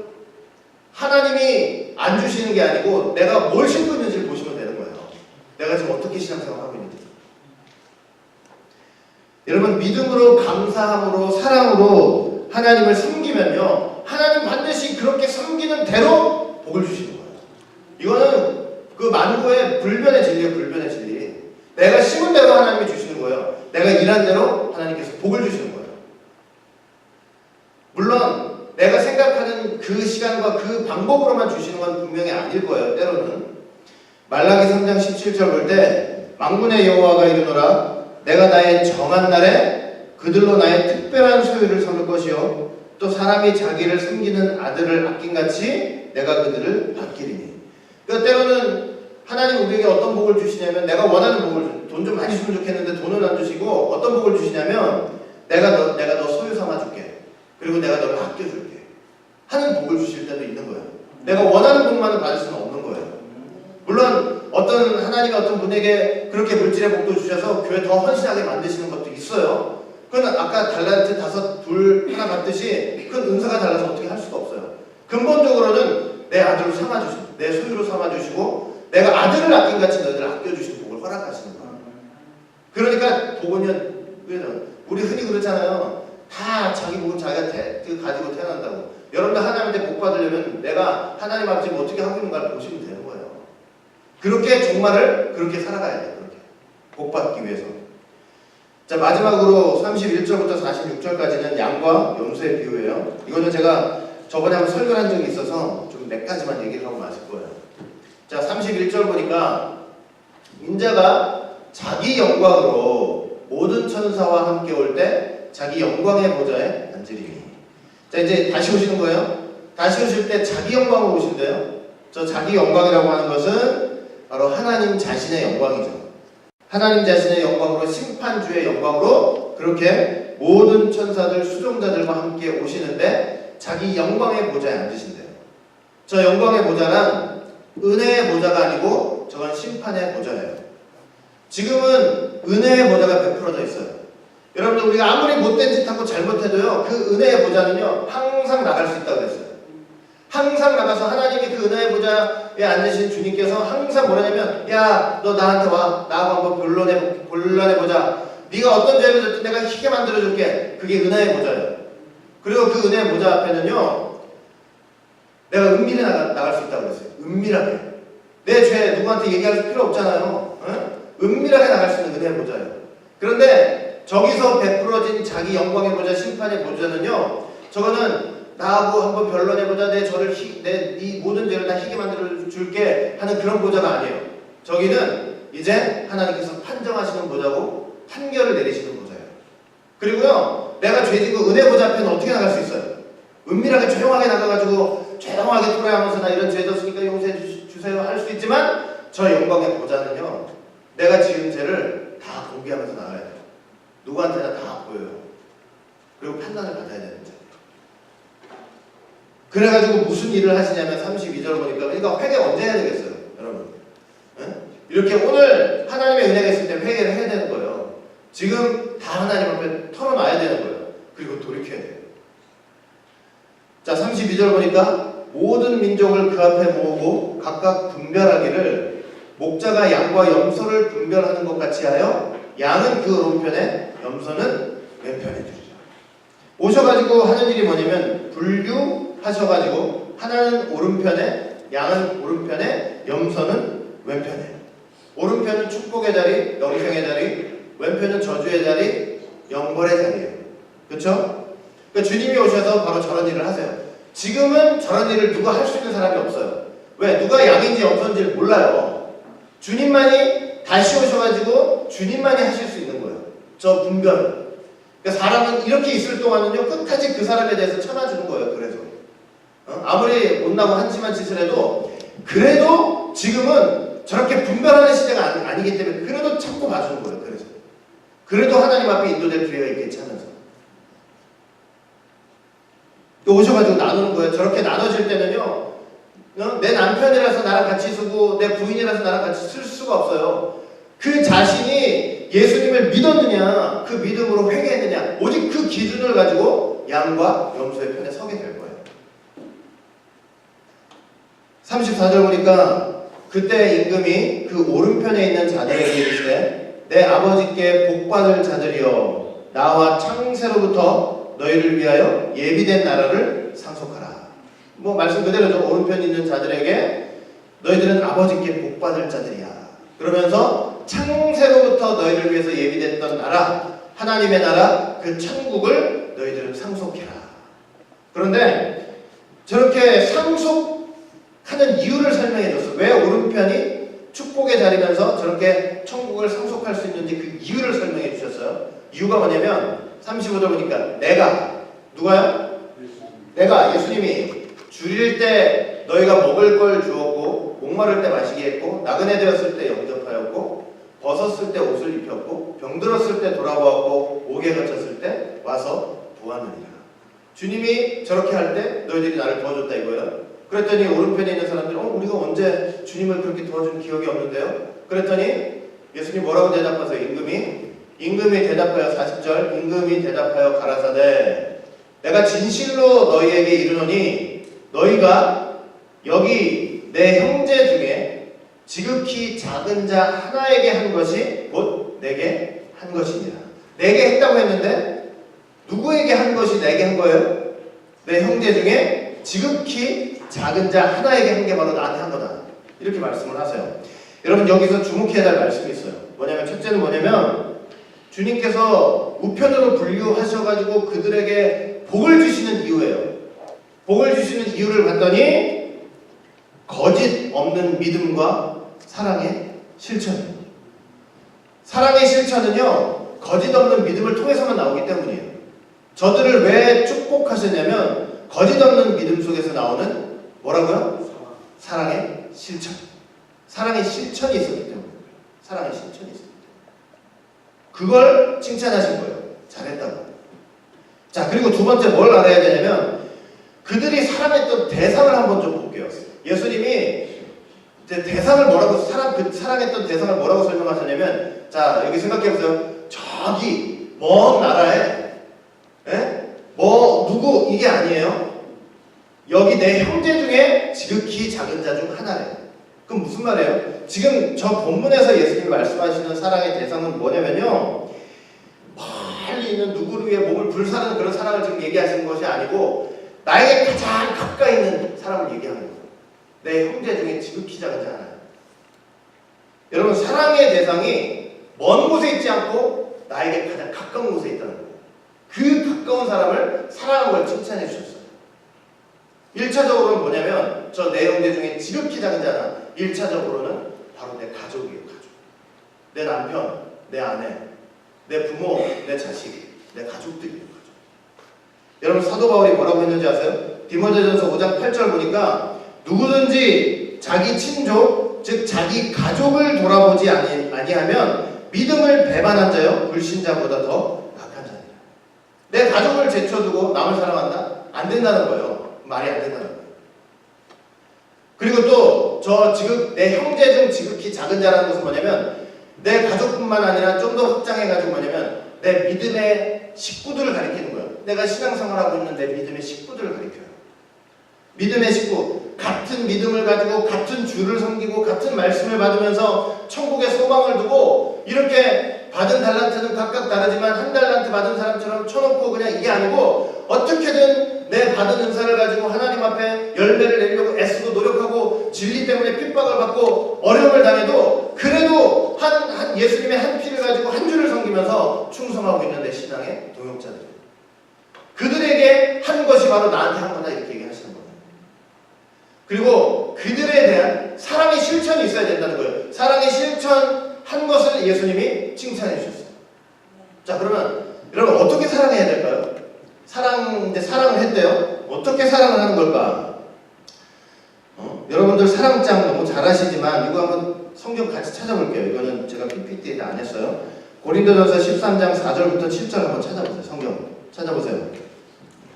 하나님이 안 주시는 게 아니고 내가 뭘 심고 있는지를 보시면 되는 거예요. 내가 지금 어떻게 신앙생활을 하고 있는지. 여러분, 믿음으로, 감사함으로, 사랑으로 하나님을 섬기면요, 하나님 반드시 그렇게 섬기는 대로 복을 주시는 거예요. 이거는 그 만고의 불변의 진리예요. 불변의 진리. 내가 심은 대로 하나님이 주시는 거예요. 내가 일한 대로 하나님께서 복을 주시는 거예요. 물론 내가 생각하는 그 시간과 그 방법으로만 주시는 건 분명히 아닐 거예요. 때로는. 말라기 3장 17절 볼 때 만군의 여호와가 이르노라 내가 나의 정한 날에 그들로 나의 특별한 소유를 삼을 것이요 또 사람이 자기를 섬기는 아들을 아낀같이 내가 그들을 아끼리니. 그러니까 때로는 하나님 우리에게 어떤 복을 주시냐면 내가 원하는 복을 돈 좀 많이 주면 좋겠는데 돈은 안 주시고 어떤 복을 주시냐면 내가 너 소유 삼아줄게. 그리고 내가 너를 아껴줄게 하는 복을 주실 때도 있는 거예요. 내가 원하는 복만은 받을 수는 없는 거예요. 물론 하나님이 어떤 분에게 그렇게 물질의 복도 주셔서 교회 더 헌신하게 만드시는 것도 있어요. 그건 아까 달란트 5, 2, 하나 받듯이 그건 은사가 달라서 어떻게 할 수가 없어요. 근본적으로는 내 아들로 삼아주시고 내 소유로 삼아주시고 내가 아들을 아낀같이 너희들 아껴주시는 복을 허락하시는 거예요. 그러니까 복은요, 우리 흔히 그렇잖아요. 다 자기 복은 자기가 가지고 태어난다고. 여러분들 하나님한테 복 받으려면 내가 하나님 앞에 지금 어떻게 하고 있는가를 보시면 되는 거예요. 그렇게 종말을 그렇게 살아가야 돼요. 그렇게 복 받기 위해서. 자, 마지막으로 31절부터 46절까지는 양과 염소의 비유예요. 이거는 제가 저번에 한번 설교를 한 적이 있어서 좀 몇 가지만 얘기를 하고 마실 거예요. 자, 31절 보니까 인자가 자기 영광으로 모든 천사와 함께 올 때 자기 영광의 보좌에 앉으리니. 자, 이제 다시 오시는 거예요. 다시 오실 때 자기 영광으로 오신대요. 저 자기 영광이라고 하는 것은 바로 하나님 자신의 영광이죠. 하나님 자신의 영광으로, 심판주의 영광으로 그렇게 모든 천사들, 수종자들과 함께 오시는데 자기 영광의 보좌에 앉으신대요. 저 영광의 보좌란 은혜의 보좌가 아니고 저건 심판의 보좌예요. 지금은 은혜의 보좌가 베풀어져 있어요. 여러분들 우리가 아무리 못된 짓 하고 잘못해도요, 그 은혜의 보좌는요 항상 나갈 수 있다고 그랬어요. 항상 나가서 하나님이 그 은혜의 보좌에 앉으신 주님께서 항상 뭐라냐면, 야, 너 나한테 와. 나하고 한번 본론해보자. 네가 어떤 죄를 졌든 내가 희게 만들어줄게. 그게 은혜의 보좌예요. 그리고 그 은혜의 보좌 앞에는요, 내가 은밀히 나갈 수 있다고 그랬어요. 은밀하게. 내 죄 누구한테 얘기할 필요 없잖아요. 응? 은밀하게 나갈 수 있는 은혜의 보좌예요. 그런데 저기서 베풀어진 자기 영광의 보좌, 심판의 보좌는요, 저거는 나하고 한번 변론해보자. 네 모든 죄를 다 희게 만들어줄게 하는 그런 보좌가 아니에요. 저기는 이제 하나님께서 판정하시는 보좌고 판결을 내리시는 보좌예요. 그리고요, 내가 죄지고 은혜 보좌 앞에는 어떻게 나갈 수 있어요? 은밀하게 조용하게 나가가지고 조용하게 토라하면서 나 이런 죄 졌으니까 용서해 주세요 할 수 있지만, 저 영광의 보좌는요, 내가 지은 죄를 다 공개하면서 나가야 돼요. 누구한테나 다 보여요. 그리고 판단을 받아야 되는 거죠. 그래가지고 무슨 일을 하시냐면 32절 보니까, 그러니까 회개 언제 해야 되겠어요, 여러분? 네? 이렇게 오늘 하나님의 은혜가 있을 때 회개를 해야 되는 거예요. 지금 다 하나님 앞에 털어놔야 되는 거예요. 그리고 돌이켜야 돼요. 자, 32절 보니까 모든 민족을 그 앞에 모으고 각각 분별하기를 목자가 양과 염소를 분별하는 것 같이 하여 양은 그 오른편에 염소는 왼편에 두리라. 오셔가지고 하는 일이 뭐냐면 분류하셔가지고 하나는 오른편에, 양은 오른편에, 염소는 왼편에. 오른편은 축복의 자리, 영생의 자리, 왼편은 저주의 자리, 영벌의 자리예요. 그렇죠? 그러니까 주님이 오셔서 바로 저런 일을 하세요. 지금은 저런 일을 누가 할 수 있는 사람이 없어요. 왜? 누가 양인지 염소인지를 몰라요. 주님만이 다시 오셔가지고 주님만이 하실 수 있는 거예요. 저 분별. 그러니까 사람은 이렇게 있을 동안은요 끝까지 그 사람에 대해서 참아주는 거예요. 그래서 아무리 못나고 한심한 짓을 해도 그래도 지금은 저렇게 분별하는 시대가 아니기 때문에 그래도 참고 봐주는 거예요. 그래도 하나님 앞에 인도될 기회가 있겠지 하면서 오셔가지고 나누는 거예요. 저렇게 나눠질 때는요 내 남편이라서 나랑 같이 쓰고 내 부인이라서 나랑 같이 쓸 수가 없어요. 그 자신이 예수님을 믿었느냐 그 믿음으로 회개했느냐 오직 그 기준을 가지고 양과 염소의 편에 서게 될 거예요. 34절 보니까 그때 임금이 그 오른편에 있는 자들에게 이르시되 내 아버지께 복받을 자들이여 나와 창세로부터 너희를 위하여 예비된 나라를 상속하라. 뭐 말씀 그대로죠. 오른편에 있는 자들에게 너희들은 아버지께 복받을 자들이야. 그러면서 창세로부터 너희를 위해서 예비됐던 나라 하나님의 나라 그 천국을 너희들은 상속해라. 그런데 저렇게 상속하는 이유를 설명해 줬어. 왜 오른편이 축복의 자리면서 저렇게 천국을 상속할 수 있는지 그 이유를 설명해 주셨어요. 이유가 뭐냐면 35절 보니까 누가요? 내가 예수님이 줄일 때 너희가 먹을 걸 주었고 목마를 때 마시게 했고 나그네 되었을 때 영접하였고 벗었을 때 옷을 입혔고 병들었을 때 돌아보았고 옥에 갇혔을 때 와서 보았느니라. 주님이 저렇게 할 때 너희들이 나를 도와줬다 이거예요. 그랬더니 오른편에 있는 사람들이 우리가 언제 주님을 그렇게 도와준 기억이 없는데요? 그랬더니 예수님 뭐라고 대답하세요? 임금이 대답하여 40절 임금이 대답하여 가라사대 내가 진실로 너희에게 이르노니 너희가 여기 내 형제 중에 지극히 작은 자 하나에게 한 것이 곧 내게 한 것이니라. 내게 했다고 했는데 누구에게 한 것이 내게 한 거예요? 내 형제 중에 지극히 작은 자 하나에게 한 게 바로 나한테 한 거다. 이렇게 말씀을 하세요. 여러분 여기서 주목해야 할 말씀이 있어요. 뭐냐면 첫째는 뭐냐면 주님께서 우편으로 분류하셔가지고 그들에게 복을 주시는 이유예요. 복을 주시는 이유를 봤더니 거짓 없는 믿음과 사랑의 실천이에요. 사랑의 실천은요 거짓 없는 믿음을 통해서만 나오기 때문이에요. 저들을 왜 축복하셨냐면 거짓 없는 믿음 속에서 나오는 뭐라고요? 사랑의 실천. 사랑의 실천이 있었기 때문에. 사랑의 실천이 있었기 때문에. 그걸 칭찬하신 거예요. 잘했다고. 자, 그리고 두 번째 뭘 알아야 되냐면 그들이 사랑했던 대상을 한번 좀 볼게요. 예수님이 대상을 뭐라고 사랑했던 대상을 뭐라고 설명하셨냐면 자, 여기 생각해 보세요. 저기 먼 나라에 누구 이게 아니에요. 여기 내 형제 중에 지극히 작은 자 중 하나래요. 그럼 무슨 말이에요? 지금 저 본문에서 예수님이 말씀하시는 사랑의 대상은 뭐냐면요. 멀리 있는 누구를 위해 몸을 불사르는 그런 사랑을 지금 얘기하시는 것이 아니고 나에게 가장 가까이 있는 사람을 얘기하는 거예요. 내 형제 중에 지극히 작은 자 하나. 여러분 사랑의 대상이 먼 곳에 있지 않고 나에게 가장 가까운 곳에 있다는 거예요. 그 가까운 사람을 사랑하는 걸 칭찬해 주셨어요. 1차적으로는 뭐냐면 저 내 형제 중에 지극히 작은 자나 1차적으로는 바로 내 가족이에요. 가족. 내 남편, 내 아내, 내 부모, 내 자식, 내 가족들이에요. 가족. 여러분 사도 바울이 뭐라고 했는지 아세요? 디모데전서 5장 8절 보니까 누구든지 자기 친족 즉 자기 가족을 돌아보지 아니하면 믿음을 배반한 자요 불신자보다 더 악한 자니라. 내 가족을 제쳐두고 남을 사랑한다? 안 된다는 거예요. 말이 안 된다는 거예요. 그리고 또 내 형제 중 지극히 작은 자라는 것은 뭐냐면 내 가족뿐만 아니라 좀 더 확장해가지고 뭐냐면 내 믿음의 식구들을 가리키는 거예요. 내가 신앙생활하고 있는 내 믿음의 식구들을 가리켜요. 믿음의 식구, 같은 믿음을 가지고 같은 주를 섬기고 같은 말씀을 받으면서 천국의 소망을 두고 이렇게 받은 달란트는 각각 다르지만 한 달란트 받은 사람처럼 쳐놓고 그냥 이게 아니고 어떻게든 내 받은 은사를 가지고 하나님 앞에 열매를 내려고 애쓰고 노력하고 진리 때문에 핍박을 받고 어려움을 당해도 그래도 예수님의 한 피를 가지고 한 주를 섬기면서 충성하고 있는 내 신앙의 동역자들. 그들에게 한 것이 바로 나한테 한 거다 이렇게 얘기하시는 거예요. 그리고 그들에 대한 사랑의 실천이 있어야 된다는 거예요. 사랑의 실천한 것을 예수님이 칭찬해 주셨어요. 자, 그러면 여러분 어떻게 사랑해야 될까요? 이제 사랑을 했대요. 어떻게 사랑을 하는 걸까? 여러분들 사랑장 너무 잘하시지만 이거 한번 성경 같이 찾아볼게요. 이거는 제가 PPT에 안 했어요. 고린도전서 13장 4절부터 7절 한번 찾아보세요. 성경 찾아보세요.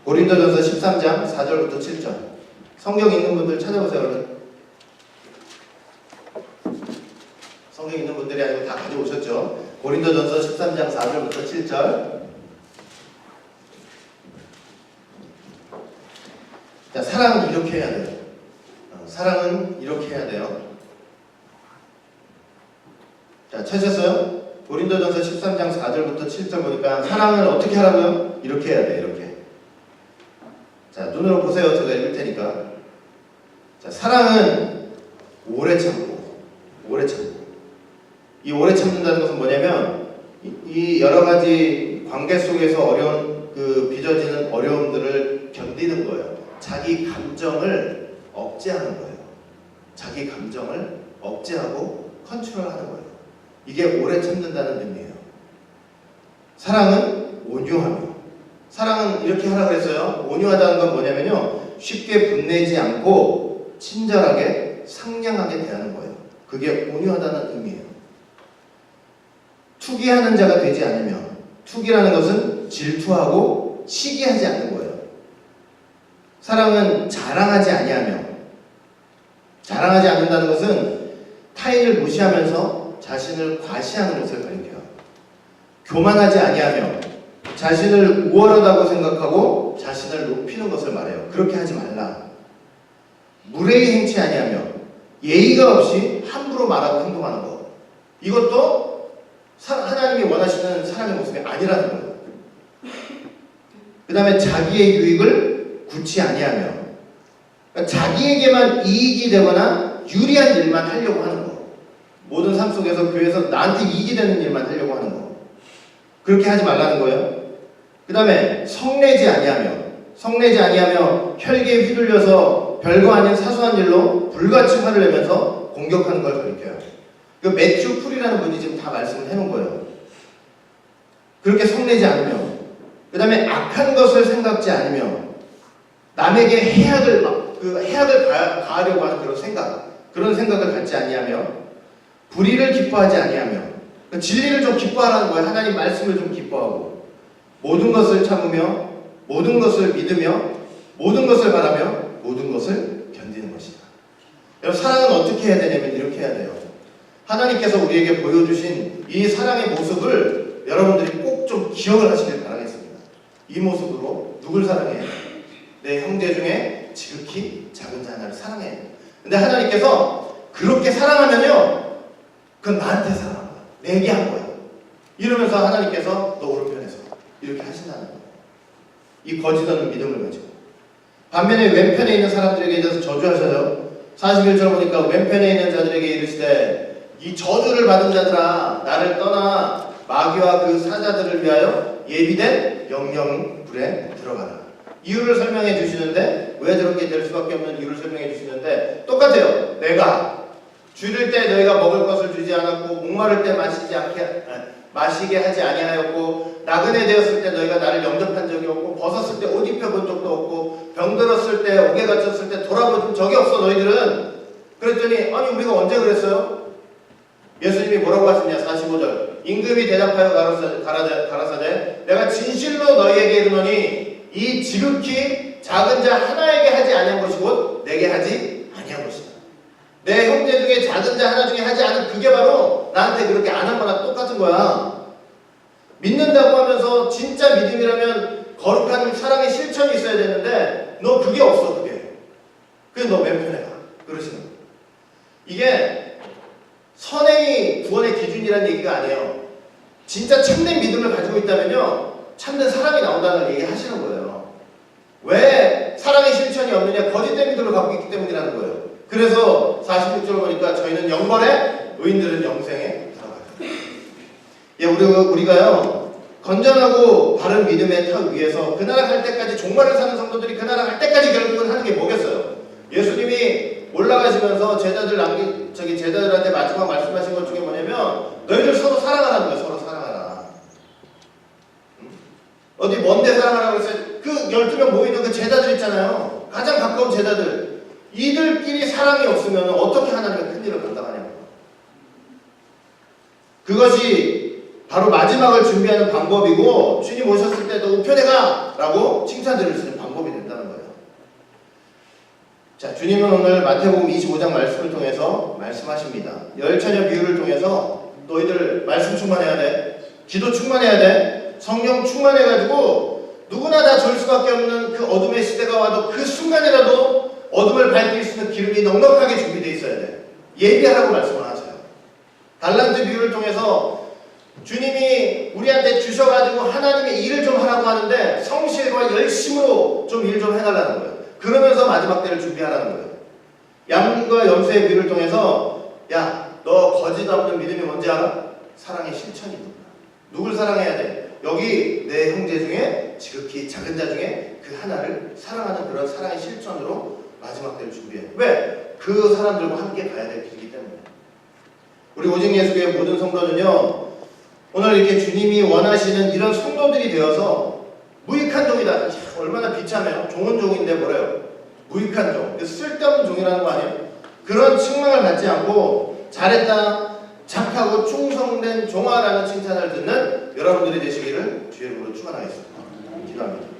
고린도전서 13장 4절부터 7절. 성경 있는 분들 찾아보세요. 여러분. 성경 있는 분들이 아니고 다 가져오셨죠? 고린도전서 13장 4절부터 7절. 자, 사랑은 이렇게 해야 돼요. 사랑은 이렇게 해야 돼요. 자, 찾으셨어요? 고린도전서 13장 4절부터 7절 보니까 사랑을 어떻게 하라고요? 이렇게 해야 돼요. 이렇게. 자, 눈으로 보세요. 제가 읽을 테니까. 자, 사랑은 오래 참고, 오래 참고. 이 오래 참는다는 것은 뭐냐면 이 여러 가지 관계 속에서 빚어지는 어려움들을 견디는 거예요. 자기 감정을 억제하는 거예요. 자기 감정을 억제하고 컨트롤하는 거예요. 이게 오래 참는다는 의미예요. 사랑은 온유하며. 사랑은 이렇게 하라고 했어요. 온유하다는 건 뭐냐면요. 쉽게 분내지 않고 친절하게 상냥하게 대하는 거예요. 그게 온유하다는 의미예요. 투기하는 자가 되지 않으며, 투기라는 것은 질투하고 시기하지 않는 거예요. 사랑은 자랑하지 아니하며, 자랑하지 않는다는 것은 타인을 무시하면서 자신을 과시하는 것을 가리켜요. 교만하지 아니하며 자신을 우월하다고 생각하고 자신을 높이는 것을 말해요. 그렇게 하지 말라. 무례히 행치 아니하며 예의가 없이 함부로 말하고 행동하는 것. 이것도 하나님이 원하시는 사랑의 모습이 아니라는 거예요. 그 다음에 자기의 유익을 굳이 아니하며, 그러니까 자기에게만 이익이 되거나 유리한 일만 하려고 하는 거. 모든 삶 속에서 교회에서 나한테 이익이 되는 일만 하려고 하는 거. 그렇게 하지 말라는 거예요. 그 다음에 성내지 아니하며 혈기에 휘둘려서 별거 아닌 사소한 일로 불같이 화를 내면서 공격하는 걸 가리켜요. 그 매튜 풀이라는 분이 지금 다 말씀을 해놓은 거예요. 그렇게 성내지 않으며, 그 다음에 악한 것을 생각지 않으며, 남에게 해악을 가하려고 하는 그런 생각을 갖지 아니하며, 불의를 기뻐하지 아니하며, 진리를 좀 기뻐하라는 거예요. 하나님 말씀을 좀 기뻐하고, 모든 것을 참으며, 모든 것을 믿으며, 모든 것을 바라며, 모든 것을 견디는 것이다. 여러분, 사랑은 어떻게 해야 되냐면 이렇게 해야 돼요. 하나님께서 우리에게 보여주신 이 사랑의 모습을 여러분들이 꼭 좀 기억을 하시길 바라겠습니다. 이 모습으로 누굴 사랑해요? 내 형제 중에 지극히 작은 자 하나를 사랑해요. 근데 하나님께서 그렇게 사랑하면요, 그건 나한테 사랑한 거야. 내게 한 거야. 이러면서 하나님께서 너 오른편에서 이렇게 하신다는 거예요. 이 거짓 없는 믿음을 가지고. 반면에 왼편에 있는 사람들에게 대해서 저주하셔요. 41절 보니까 왼편에 있는 자들에게 이르시되 이 저주를 받은 자들아 나를 떠나 마귀와 그 사자들을 위하여 예비된 영영불에 들어가라. 이유를 설명해 주시는데, 왜 저렇게 될 수밖에 없는 이유를 설명해 주시는데 똑같아요. 내가 줄일 때 너희가 먹을 것을 주지 않았고, 목마를 때 마시게 하지 아니하였고, 나그네 되었을 때 너희가 나를 영접한 적이 없고, 벗었을 때 옷 입혀본 적도 없고, 병들었을 때 옥에 갇혔을 때 돌아본 적이 없어 너희들은. 그랬더니 아니 우리가 언제 그랬어요? 예수님이 뭐라고 하시냐? 45절 임금이 대답하여 가라사대 내가 진실로 너희에게 이르노니 이 지극히 작은 자 하나에게 하지 아니한 것이 곧 내게 하지 아니한 것이다. 내 형제 중에 작은 자 하나 중에 하지 않은 그게 바로 나한테 그렇게 안 한 거나 똑같은 거야. 믿는다고 하면서 진짜 믿음이라면 거룩한 사랑의 실천이 있어야 되는데 너 그게 없어. 그게 너 왼편에 가. 그러시는 거야. 이게 선행이 구원의 기준이라는 얘기가 아니에요. 진짜 참된 믿음을 가지고 있다면요, 참된 사랑이 나온다는 얘기 하시는 거예요. 왜 사랑의 실천이 없느냐? 거짓된 믿음을 갖고 있기 때문이라는 거예요. 그래서 46절 보니까 저희는 영벌에, 의인들은 영생에 들어가요. 예, 우리가요 건전하고 바른 믿음의 터 위에서 그 나라 갈 때까지, 종말을 사는 성도들이 그 나라 갈 때까지 결국은 하는 게 뭐겠어요? 예수님이 올라가시면서 제자들한테 마지막 말씀하신 것 중에 뭐냐면 너희들 서로 사랑하라는 거예요. 서로 사랑하라. 그 제자들 있잖아요. 가장 가까운 제자들. 이들끼리 사랑이 없으면 어떻게 하나님의 큰 일을 감당하냐고. 그것이 바로 마지막을 준비하는 방법이고 주님 오셨을 때도 우편에가 라고 칭찬 들을 수 있는 방법이 된다는 거예요. 자, 주님은 오늘 마태복음 25장 말씀을 통해서 말씀하십니다. 열처녀 비유를 통해서 너희들 말씀 충만해야 돼. 기도 충만해야 돼. 성령 충만해가지고 누구나 다 줄 수밖에 없는 그 어둠의 시대가 와도 그 순간이라도 어둠을 밝힐 수 있는 기름이 넉넉하게 준비되어 있어야 돼. 예비하라고 말씀을 하세요. 달란트 비유를 통해서 주님이 우리한테 주셔가지고 하나님의 일을 좀 하라고 하는데 성실과 열심으로 좀 일 좀 해달라는 거예요. 그러면서 마지막 때를 준비하라는 거예요. 양과 염소의 비유를 통해서 야, 너 거짓 없는 믿음이 뭔지 알아? 사랑의 실천이 누굴 사랑해야 돼? 여기 내 형제 중에 지극히 작은 자 중에 그 하나를 사랑하는 그런 사랑의 실천으로 마지막 때를 준비해. 왜? 그 사람들과 함께 가야 될 길이기 때문에. 우리 오직 예수교회 모든 성도는요, 오늘 이렇게 주님이 원하시는 이런 성도들이 되어서 무익한 종이다. 얼마나 비참해요. 종은 종인데 뭐래요? 무익한 종. 쓸데없는 종이라는 거 아니에요? 그런 책망을 받지 않고 잘했다, 착하고 충성된 종아라는 칭찬을 듣는 여러분들이 되시기를 주의 이름으로 축원하겠습니다. 기도합니다.